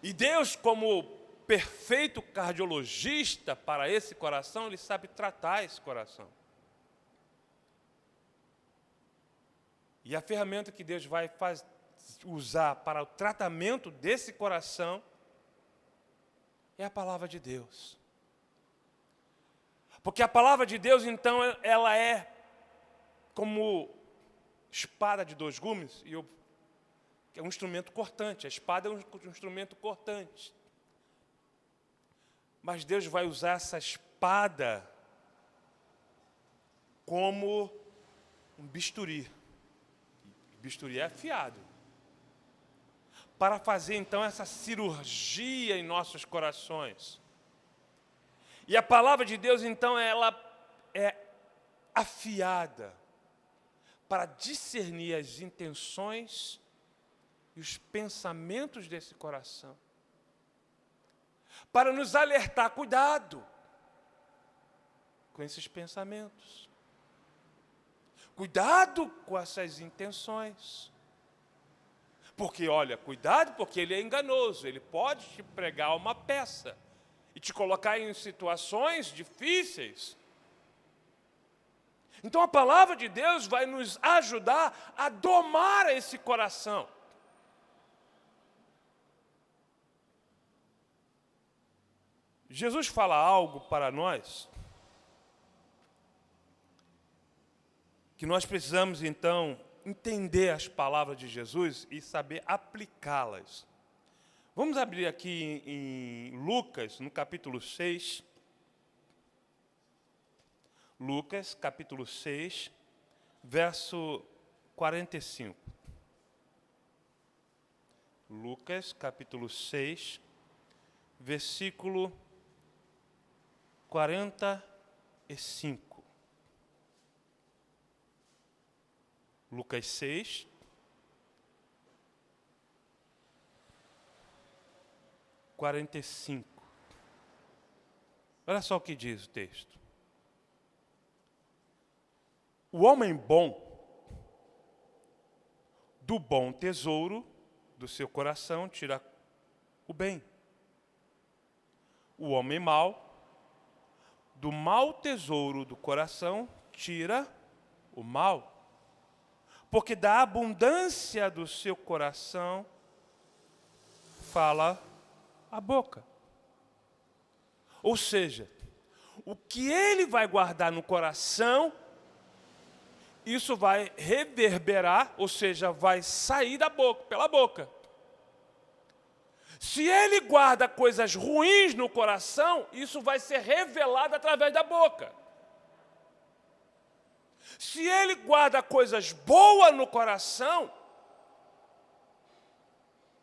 E Deus, como perfeito cardiologista para esse coração, Ele sabe tratar esse coração. E a ferramenta que Deus vai usar para o tratamento desse coração é a palavra de Deus. Porque a palavra de Deus, então, ela é como espada de dois gumes, é um instrumento cortante. A espada é um instrumento cortante. Mas Deus vai usar essa espada como um bisturi. O bisturi é afiado. Para fazer, então, essa cirurgia em nossos corações. E a palavra de Deus, então, ela é afiada para discernir as intenções e os pensamentos desse coração. Para nos alertar, cuidado com esses pensamentos. Cuidado com essas intenções. Porque, olha, cuidado, porque ele é enganoso. Ele pode te pregar uma peça e te colocar em situações difíceis. Então a palavra de Deus vai nos ajudar a domar esse coração. Jesus fala algo para nós que nós precisamos, então, entender as palavras de Jesus e saber aplicá-las. Vamos abrir aqui em Lucas, no capítulo 6. Lucas, capítulo 6, verso 45. Lucas, capítulo 6, versículo 45. Lucas 6, 45. Olha só o que diz o texto. O homem bom, do bom tesouro do seu coração, tira o bem. O homem mau, do mau tesouro do coração, tira o mal. Porque da abundância do seu coração fala a boca. Ou seja, o que ele vai guardar no coração, isso vai reverberar, ou seja, vai sair da boca, pela boca. Se ele guarda coisas ruins no coração, isso vai ser revelado através da boca. Se ele guarda coisas boas no coração,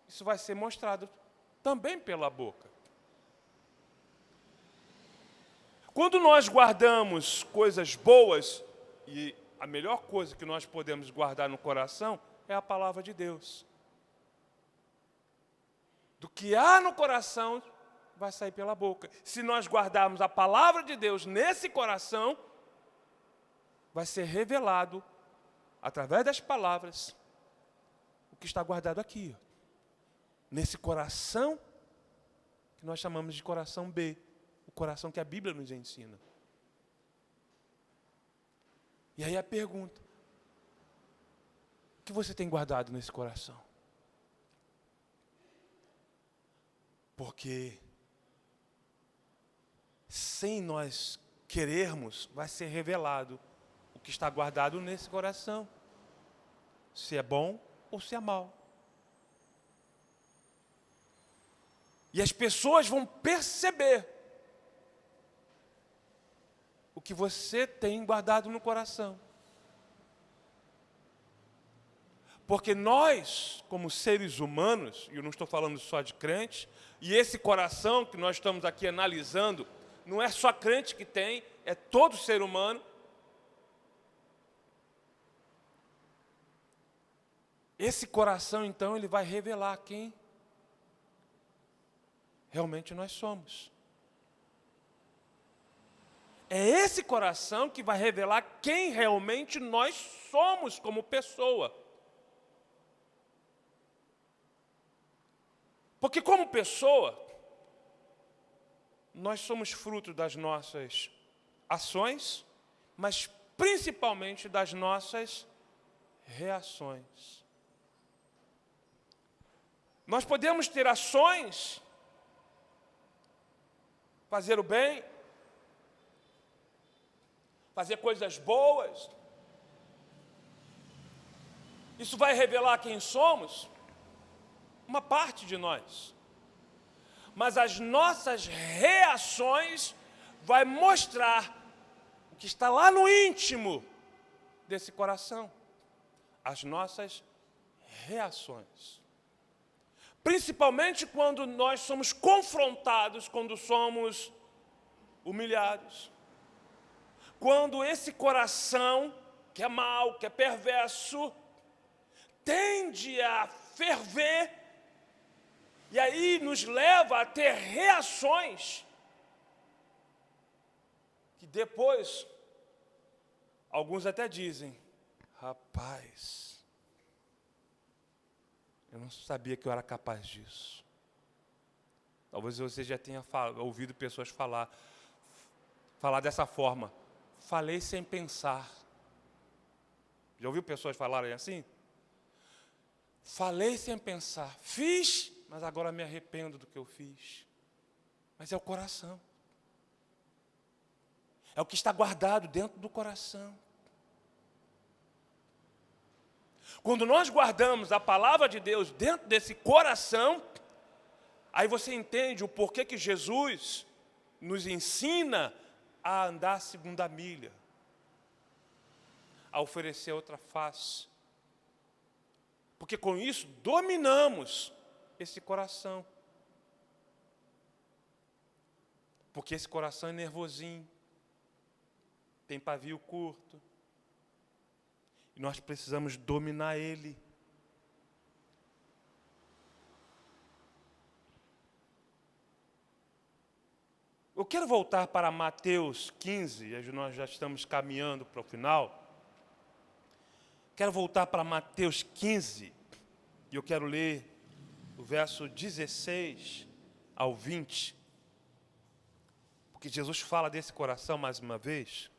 isso vai ser mostrado também pela boca. Quando nós guardamos coisas boas, e a melhor coisa que nós podemos guardar no coração é a palavra de Deus. Do que há no coração, vai sair pela boca. Se nós guardarmos a palavra de Deus nesse coração, vai ser revelado, através das palavras, o que está guardado aqui. Nesse coração, que nós chamamos de coração B. O coração que a Bíblia nos ensina. E aí a pergunta: o que você tem guardado nesse coração? Porque sem nós querermos, vai ser revelado o que está guardado nesse coração. Se é bom ou se é mal. E as pessoas vão perceber o que você tem guardado no coração. Porque nós, como seres humanos, e eu não estou falando só de crentes, e esse coração que nós estamos aqui analisando, não é só crente que tem, é todo ser humano. Esse coração, então, ele vai revelar quem realmente nós somos. É esse coração que vai revelar quem realmente nós somos como pessoa. Porque como pessoa, nós somos fruto das nossas ações, mas principalmente das nossas reações. Nós podemos ter ações, fazer o bem, fazer coisas boas. Isso vai revelar quem somos, uma parte de nós. Mas as nossas reações vai mostrar o que está lá no íntimo desse coração. As nossas reações. Principalmente quando nós somos confrontados, quando somos humilhados. Quando esse coração, que é mau, que é perverso, tende a ferver, e aí nos leva a ter reações que depois, alguns até dizem: rapaz, eu não sabia que eu era capaz disso. Talvez você já tenha ouvido pessoas falar dessa forma: falei sem pensar. Já ouviu pessoas falarem assim? Falei sem pensar. Fiz, mas agora me arrependo do que eu fiz. Mas é o coração. É o que está guardado dentro do coração. Quando nós guardamos a palavra de Deus dentro desse coração, aí você entende o porquê que Jesus nos ensina a andar a segunda milha, a oferecer outra face. Porque com isso dominamos esse coração. Porque esse coração é nervosinho, tem pavio curto. E nós precisamos dominar ele. Eu quero voltar para Mateus 15, nós já estamos caminhando para o final. Quero voltar para Mateus 15, e eu quero ler o verso 16 ao 20. Porque Jesus fala desse coração mais uma vez.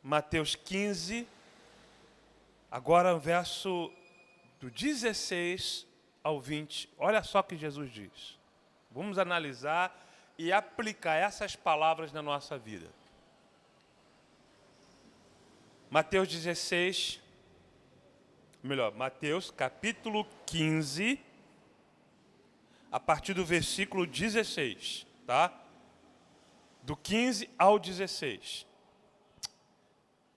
Mateus 15, agora o verso do 16 ao 20. Olha só o que Jesus diz. Vamos analisar e aplicar essas palavras na nossa vida. Mateus capítulo 15, a partir do versículo 16, tá? Do 15 ao 16.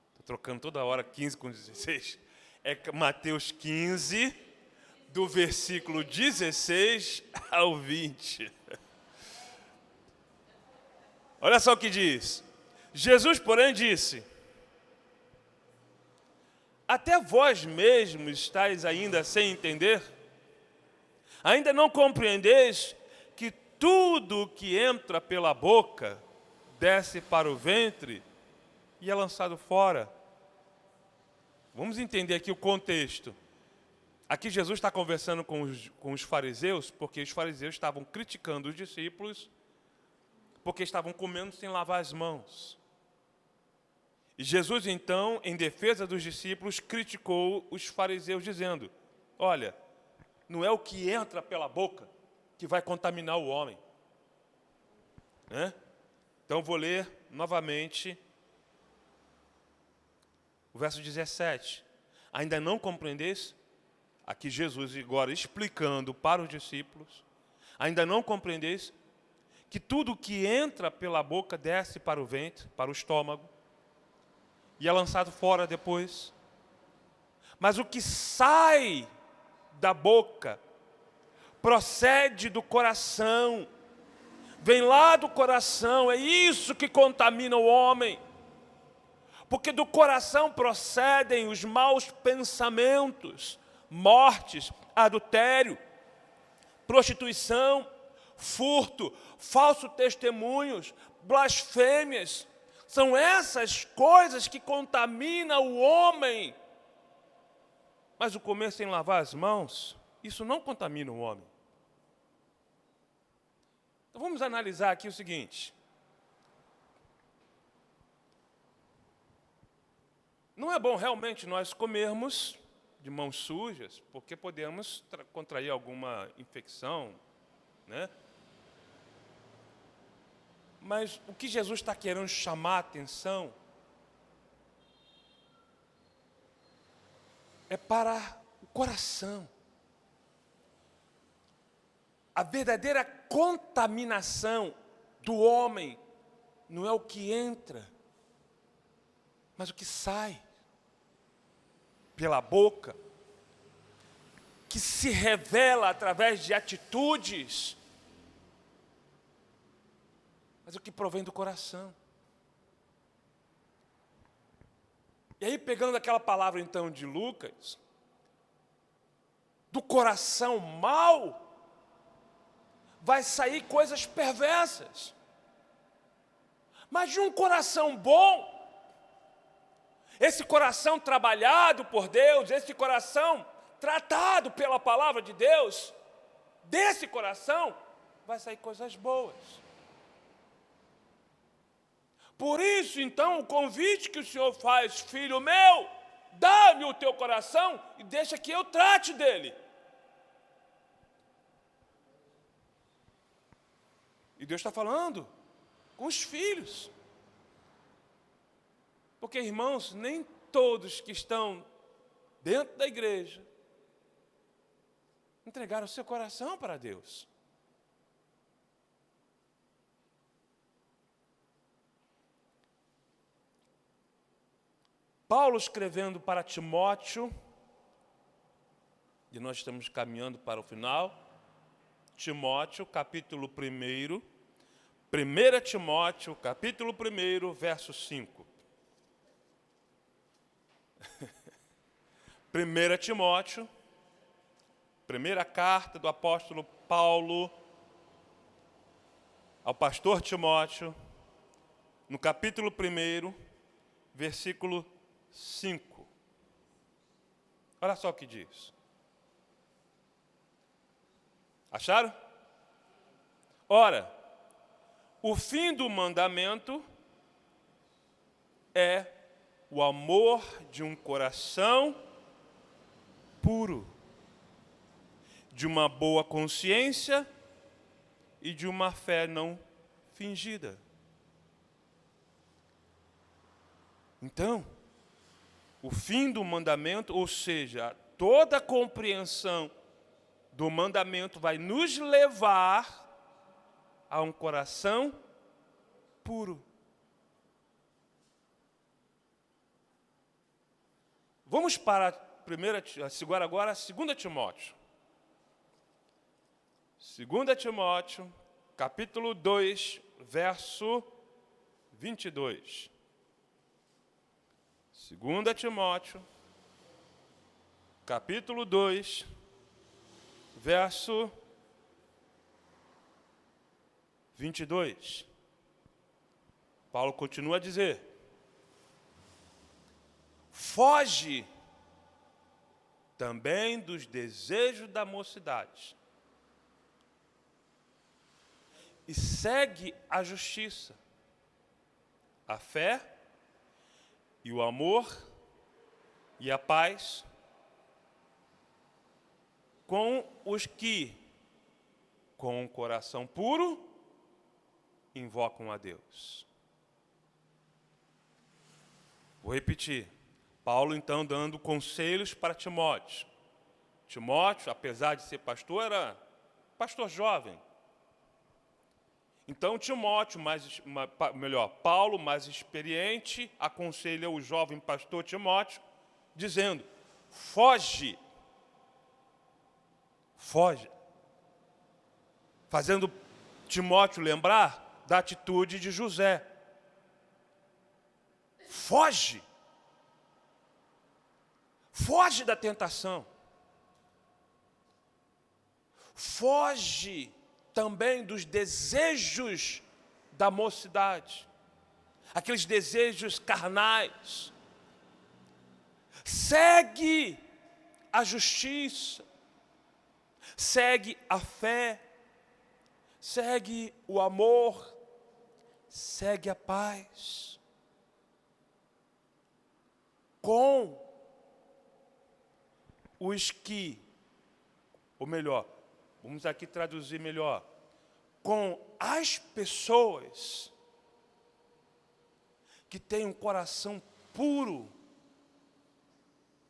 Estou trocando toda hora 15 com 16. É Mateus 15, do versículo 16 ao 20. Olha só o que diz. Jesus, porém, disse: até vós mesmos estáis ainda sem entender? Ainda não compreendeis que tudo que entra pela boca desce para o ventre e é lançado fora? Vamos entender aqui o contexto. Aqui Jesus está conversando com os fariseus, porque os fariseus estavam criticando os discípulos, porque estavam comendo sem lavar as mãos. E Jesus, então, em defesa dos discípulos, criticou os fariseus, dizendo: olha, não é o que entra pela boca que vai contaminar o homem. Então, vou ler novamente o verso 17. Ainda não compreendeis? Aqui Jesus agora explicando para os discípulos. Ainda não compreendeis que tudo que entra pela boca desce para o ventre, para o estômago, e é lançado fora depois. Mas o que sai da boca procede do coração, vem lá do coração, é isso que contamina o homem. Porque do coração procedem os maus pensamentos, mortes, adultério, prostituição, furto, falso testemunhos, blasfêmias. São essas coisas que contaminam o homem. Mas o comer sem lavar as mãos, isso não contamina o homem. Então vamos analisar aqui o seguinte. Não é bom realmente nós comermos de mãos sujas, porque podemos contrair alguma infecção, né? Mas o que Jesus está querendo chamar a atenção é para o coração. A verdadeira contaminação do homem não é o que entra, mas o que sai pela boca, que se revela através de atitudes, mas o que provém do coração. E aí, pegando aquela palavra então de Lucas, do coração mau vai sair coisas perversas. Mas de um coração bom, esse coração trabalhado por Deus, esse coração tratado pela palavra de Deus, desse coração vai sair coisas boas. Por isso, então, o convite que o Senhor faz: filho meu, dá-me o teu coração e deixa que eu trate dele. E Deus está falando com os filhos. Porque, irmãos, nem todos que estão dentro da igreja entregaram o seu coração para Deus. Paulo, escrevendo para Timóteo, e nós estamos caminhando para o final, Timóteo, capítulo 1, 1 Timóteo, capítulo 1, verso 5. 1 Timóteo, primeira carta do apóstolo Paulo ao pastor Timóteo, no capítulo 1, versículo 5. Olha só o que diz. Acharam? Ora, o fim do mandamento é o amor de um coração puro, de uma boa consciência e de uma fé não fingida. Então, o fim do mandamento, ou seja, toda a compreensão do mandamento vai nos levar a um coração puro. Vamos para agora 2 Timóteo. 2 Timóteo, capítulo 2, verso 22. 2 Timóteo, capítulo 2, verso 22. Paulo continua a dizer: foge também dos desejos da mocidade e segue a justiça, a fé e o amor e a paz com os que, com um coração puro, invocam a Deus. Vou repetir. Paulo, então, dando conselhos para Timóteo. Timóteo, apesar de ser pastor, era pastor jovem. Então, Timóteo, Paulo, mais experiente, aconselha o jovem pastor Timóteo, dizendo: foge. Foge. Fazendo Timóteo lembrar da atitude de José. Foge. Foge da tentação. Foge também dos desejos da mocidade, aqueles desejos carnais. Segue a justiça, segue a fé, segue o amor, segue a paz. Com os que, ou melhor, vamos aqui traduzir melhor, com as pessoas que têm um coração puro,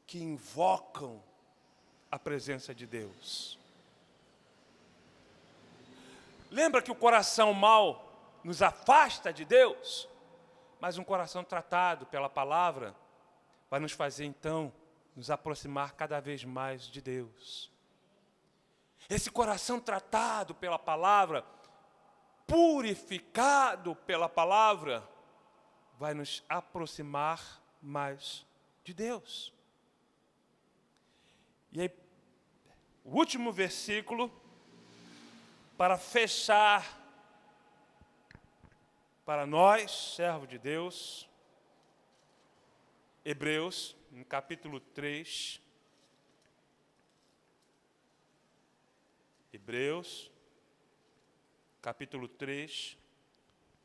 que invocam a presença de Deus. Lembra que o coração mau nos afasta de Deus? Mas um coração tratado pela palavra vai nos fazer, então, nos aproximar cada vez mais de Deus. Esse coração tratado pela palavra, purificado pela palavra, vai nos aproximar mais de Deus. E aí, o último versículo, para fechar, para nós, servo de Deus, Hebreus, no capítulo 3, Hebreus, capítulo 3,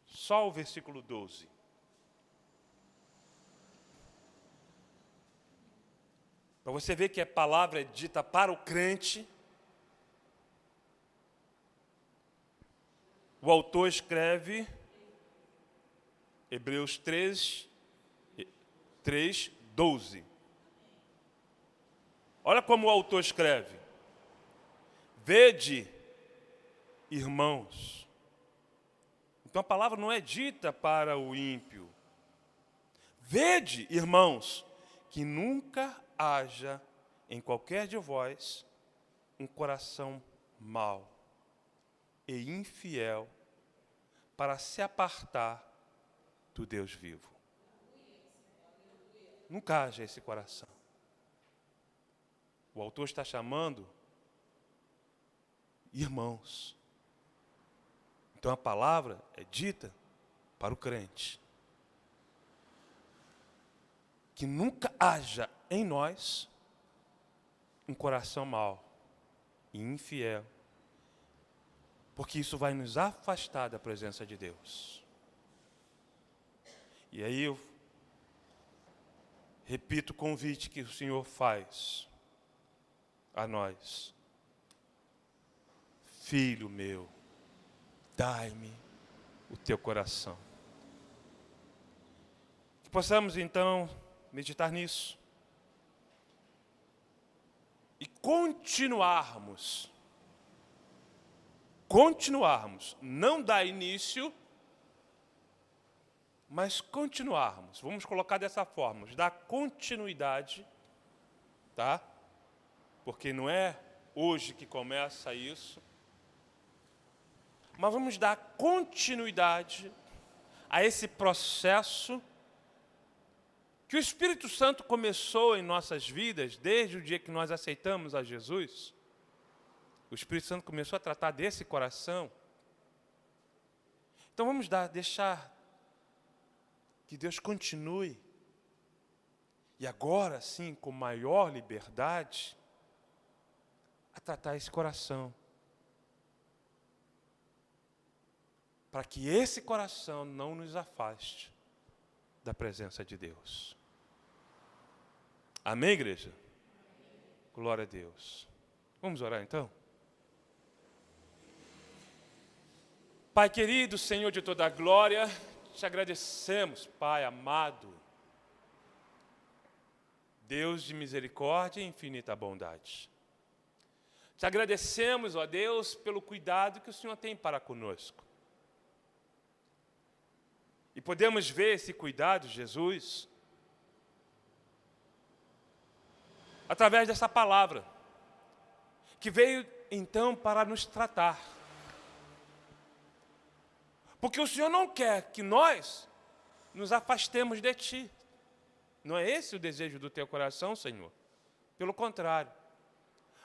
só o versículo 12. Para você ver que a palavra é dita para o crente, o autor escreve, Hebreus 3, 12. Olha como o autor escreve: vede, irmãos. Então a palavra não é dita para o ímpio. Vede, irmãos, que nunca haja em qualquer de vós um coração mau e infiel para se apartar do Deus vivo. Nunca haja esse coração. O autor está chamando irmãos. Então a palavra é dita para o crente. Que nunca haja em nós um coração mau e infiel, porque isso vai nos afastar da presença de Deus. E aí eu repito o convite que o Senhor faz a nós. Filho meu, dai-me o teu coração. Que possamos, então, meditar nisso e continuarmos, não dar início, mas continuarmos. Vamos colocar dessa forma, dar continuidade, tá? Porque não é hoje que começa isso, mas vamos dar continuidade a esse processo que o Espírito Santo começou em nossas vidas desde o dia que nós aceitamos a Jesus. O Espírito Santo começou a tratar desse coração. Então vamos deixar que Deus continue, e agora sim, com maior liberdade, a tratar esse coração. Para que esse coração não nos afaste da presença de Deus. Amém, igreja? Glória a Deus. Vamos orar então? Pai querido, Senhor de toda a glória, te agradecemos, Pai amado, Deus de misericórdia e infinita bondade. Te agradecemos, ó Deus, pelo cuidado que o Senhor tem para conosco. E podemos ver esse cuidado, Jesus, através dessa palavra, que veio então para nos tratar. Porque o Senhor não quer que nós nos afastemos de Ti. Não é esse o desejo do Teu coração, Senhor? Pelo contrário,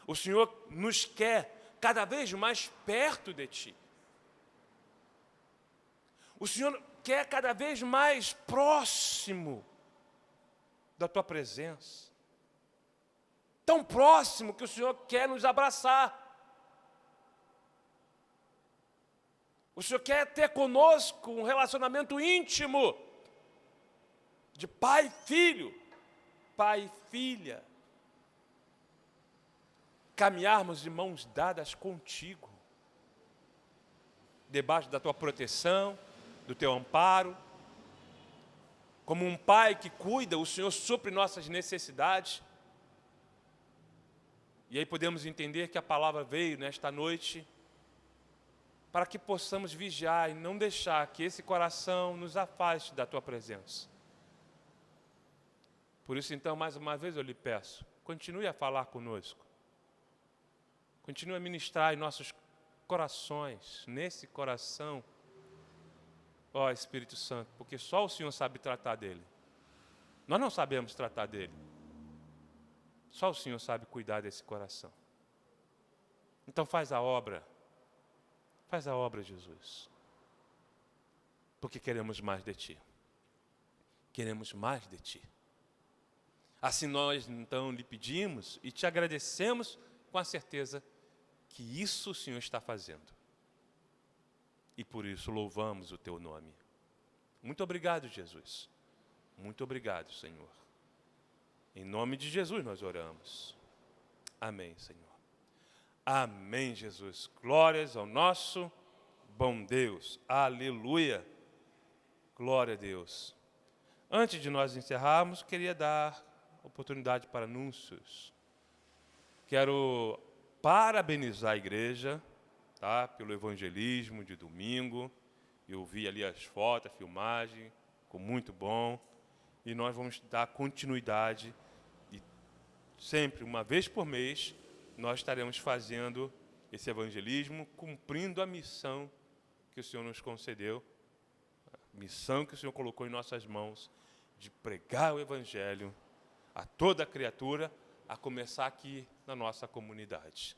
o Senhor nos quer cada vez mais perto de Ti. O Senhor quer cada vez mais próximo da Tua presença. Tão próximo que o Senhor quer nos abraçar. O Senhor quer ter conosco um relacionamento íntimo de pai e filho, pai e filha. Caminharmos de mãos dadas contigo, debaixo da tua proteção, do teu amparo. Como um pai que cuida, o Senhor supre nossas necessidades. E aí podemos entender que a palavra veio nesta noite para que possamos vigiar e não deixar que esse coração nos afaste da tua presença. Por isso, então, mais uma vez eu lhe peço, continue a falar conosco. Continue a ministrar em nossos corações, nesse coração, ó Espírito Santo, porque só o Senhor sabe tratar dele. Nós não sabemos tratar dele. Só o Senhor sabe cuidar desse coração. Então faz a obra, Jesus. Porque queremos mais de Ti. Queremos mais de Ti. Assim nós, então, lhe pedimos e te agradecemos com a certeza que isso o Senhor está fazendo. E por isso louvamos o Teu nome. Muito obrigado, Jesus. Muito obrigado, Senhor. Em nome de Jesus nós oramos. Amém, Senhor. Amém, Jesus. Glórias ao nosso bom Deus. Aleluia. Glória a Deus. Antes de nós encerrarmos, queria dar oportunidade para anúncios. Quero parabenizar a igreja, tá, pelo evangelismo de domingo. Eu vi ali as fotos, a filmagem, ficou muito bom. E nós vamos dar continuidade. E sempre, uma vez por mês, nós estaremos fazendo esse evangelismo, cumprindo a missão que o Senhor nos concedeu, a missão que o Senhor colocou em nossas mãos, de pregar o Evangelho a toda criatura, a começar aqui na nossa comunidade.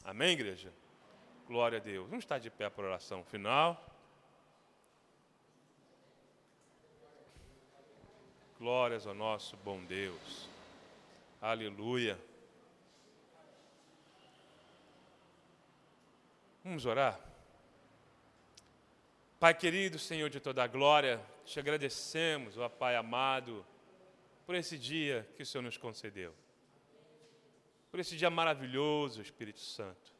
Amém, igreja? Glória a Deus. Vamos estar de pé para a oração final. Glórias ao nosso bom Deus. Aleluia. Vamos orar? Pai querido, Senhor de toda a glória, te agradecemos, ó Pai amado, por esse dia que o Senhor nos concedeu. Por esse dia maravilhoso, Espírito Santo.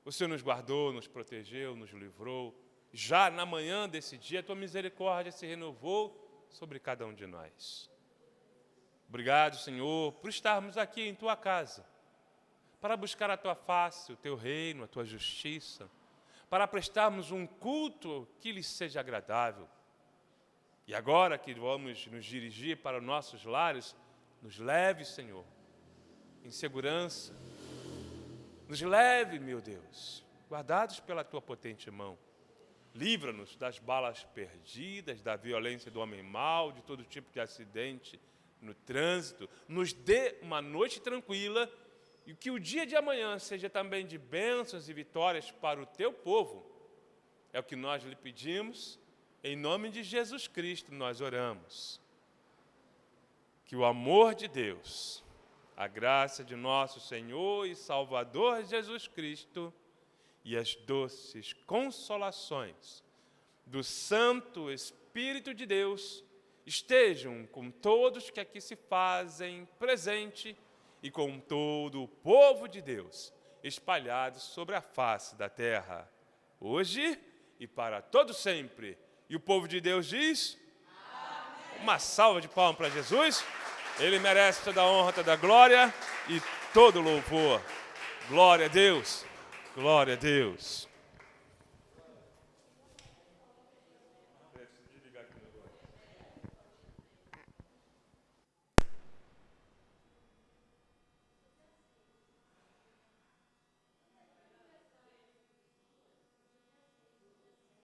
O Senhor nos guardou, nos protegeu, nos livrou já na manhã desse dia, a tua misericórdia se renovou sobre cada um de nós. Obrigado, Senhor, por estarmos aqui em tua casa, para buscar a tua face, o teu reino, a tua justiça, para prestarmos um culto que lhe seja agradável. E agora que vamos nos dirigir para os nossos lares, nos leve, Senhor, em segurança. Nos leve, meu Deus, guardados pela tua potente mão. Livra-nos das balas perdidas, da violência do homem mau, de todo tipo de acidente no trânsito. Nos dê uma noite tranquila e que o dia de amanhã seja também de bênçãos e vitórias para o teu povo. É o que nós lhe pedimos. Em nome de Jesus Cristo nós oramos. Que o amor de Deus, a graça de nosso Senhor e Salvador Jesus Cristo e as doces consolações do Santo Espírito de Deus estejam com todos que aqui se fazem presente e com todo o povo de Deus espalhados sobre a face da terra, hoje e para todo sempre. E o povo de Deus diz: amém. Uma salva de palmas para Jesus. Ele merece toda a honra, toda a glória e todo o louvor. Glória a Deus. Glória a Deus.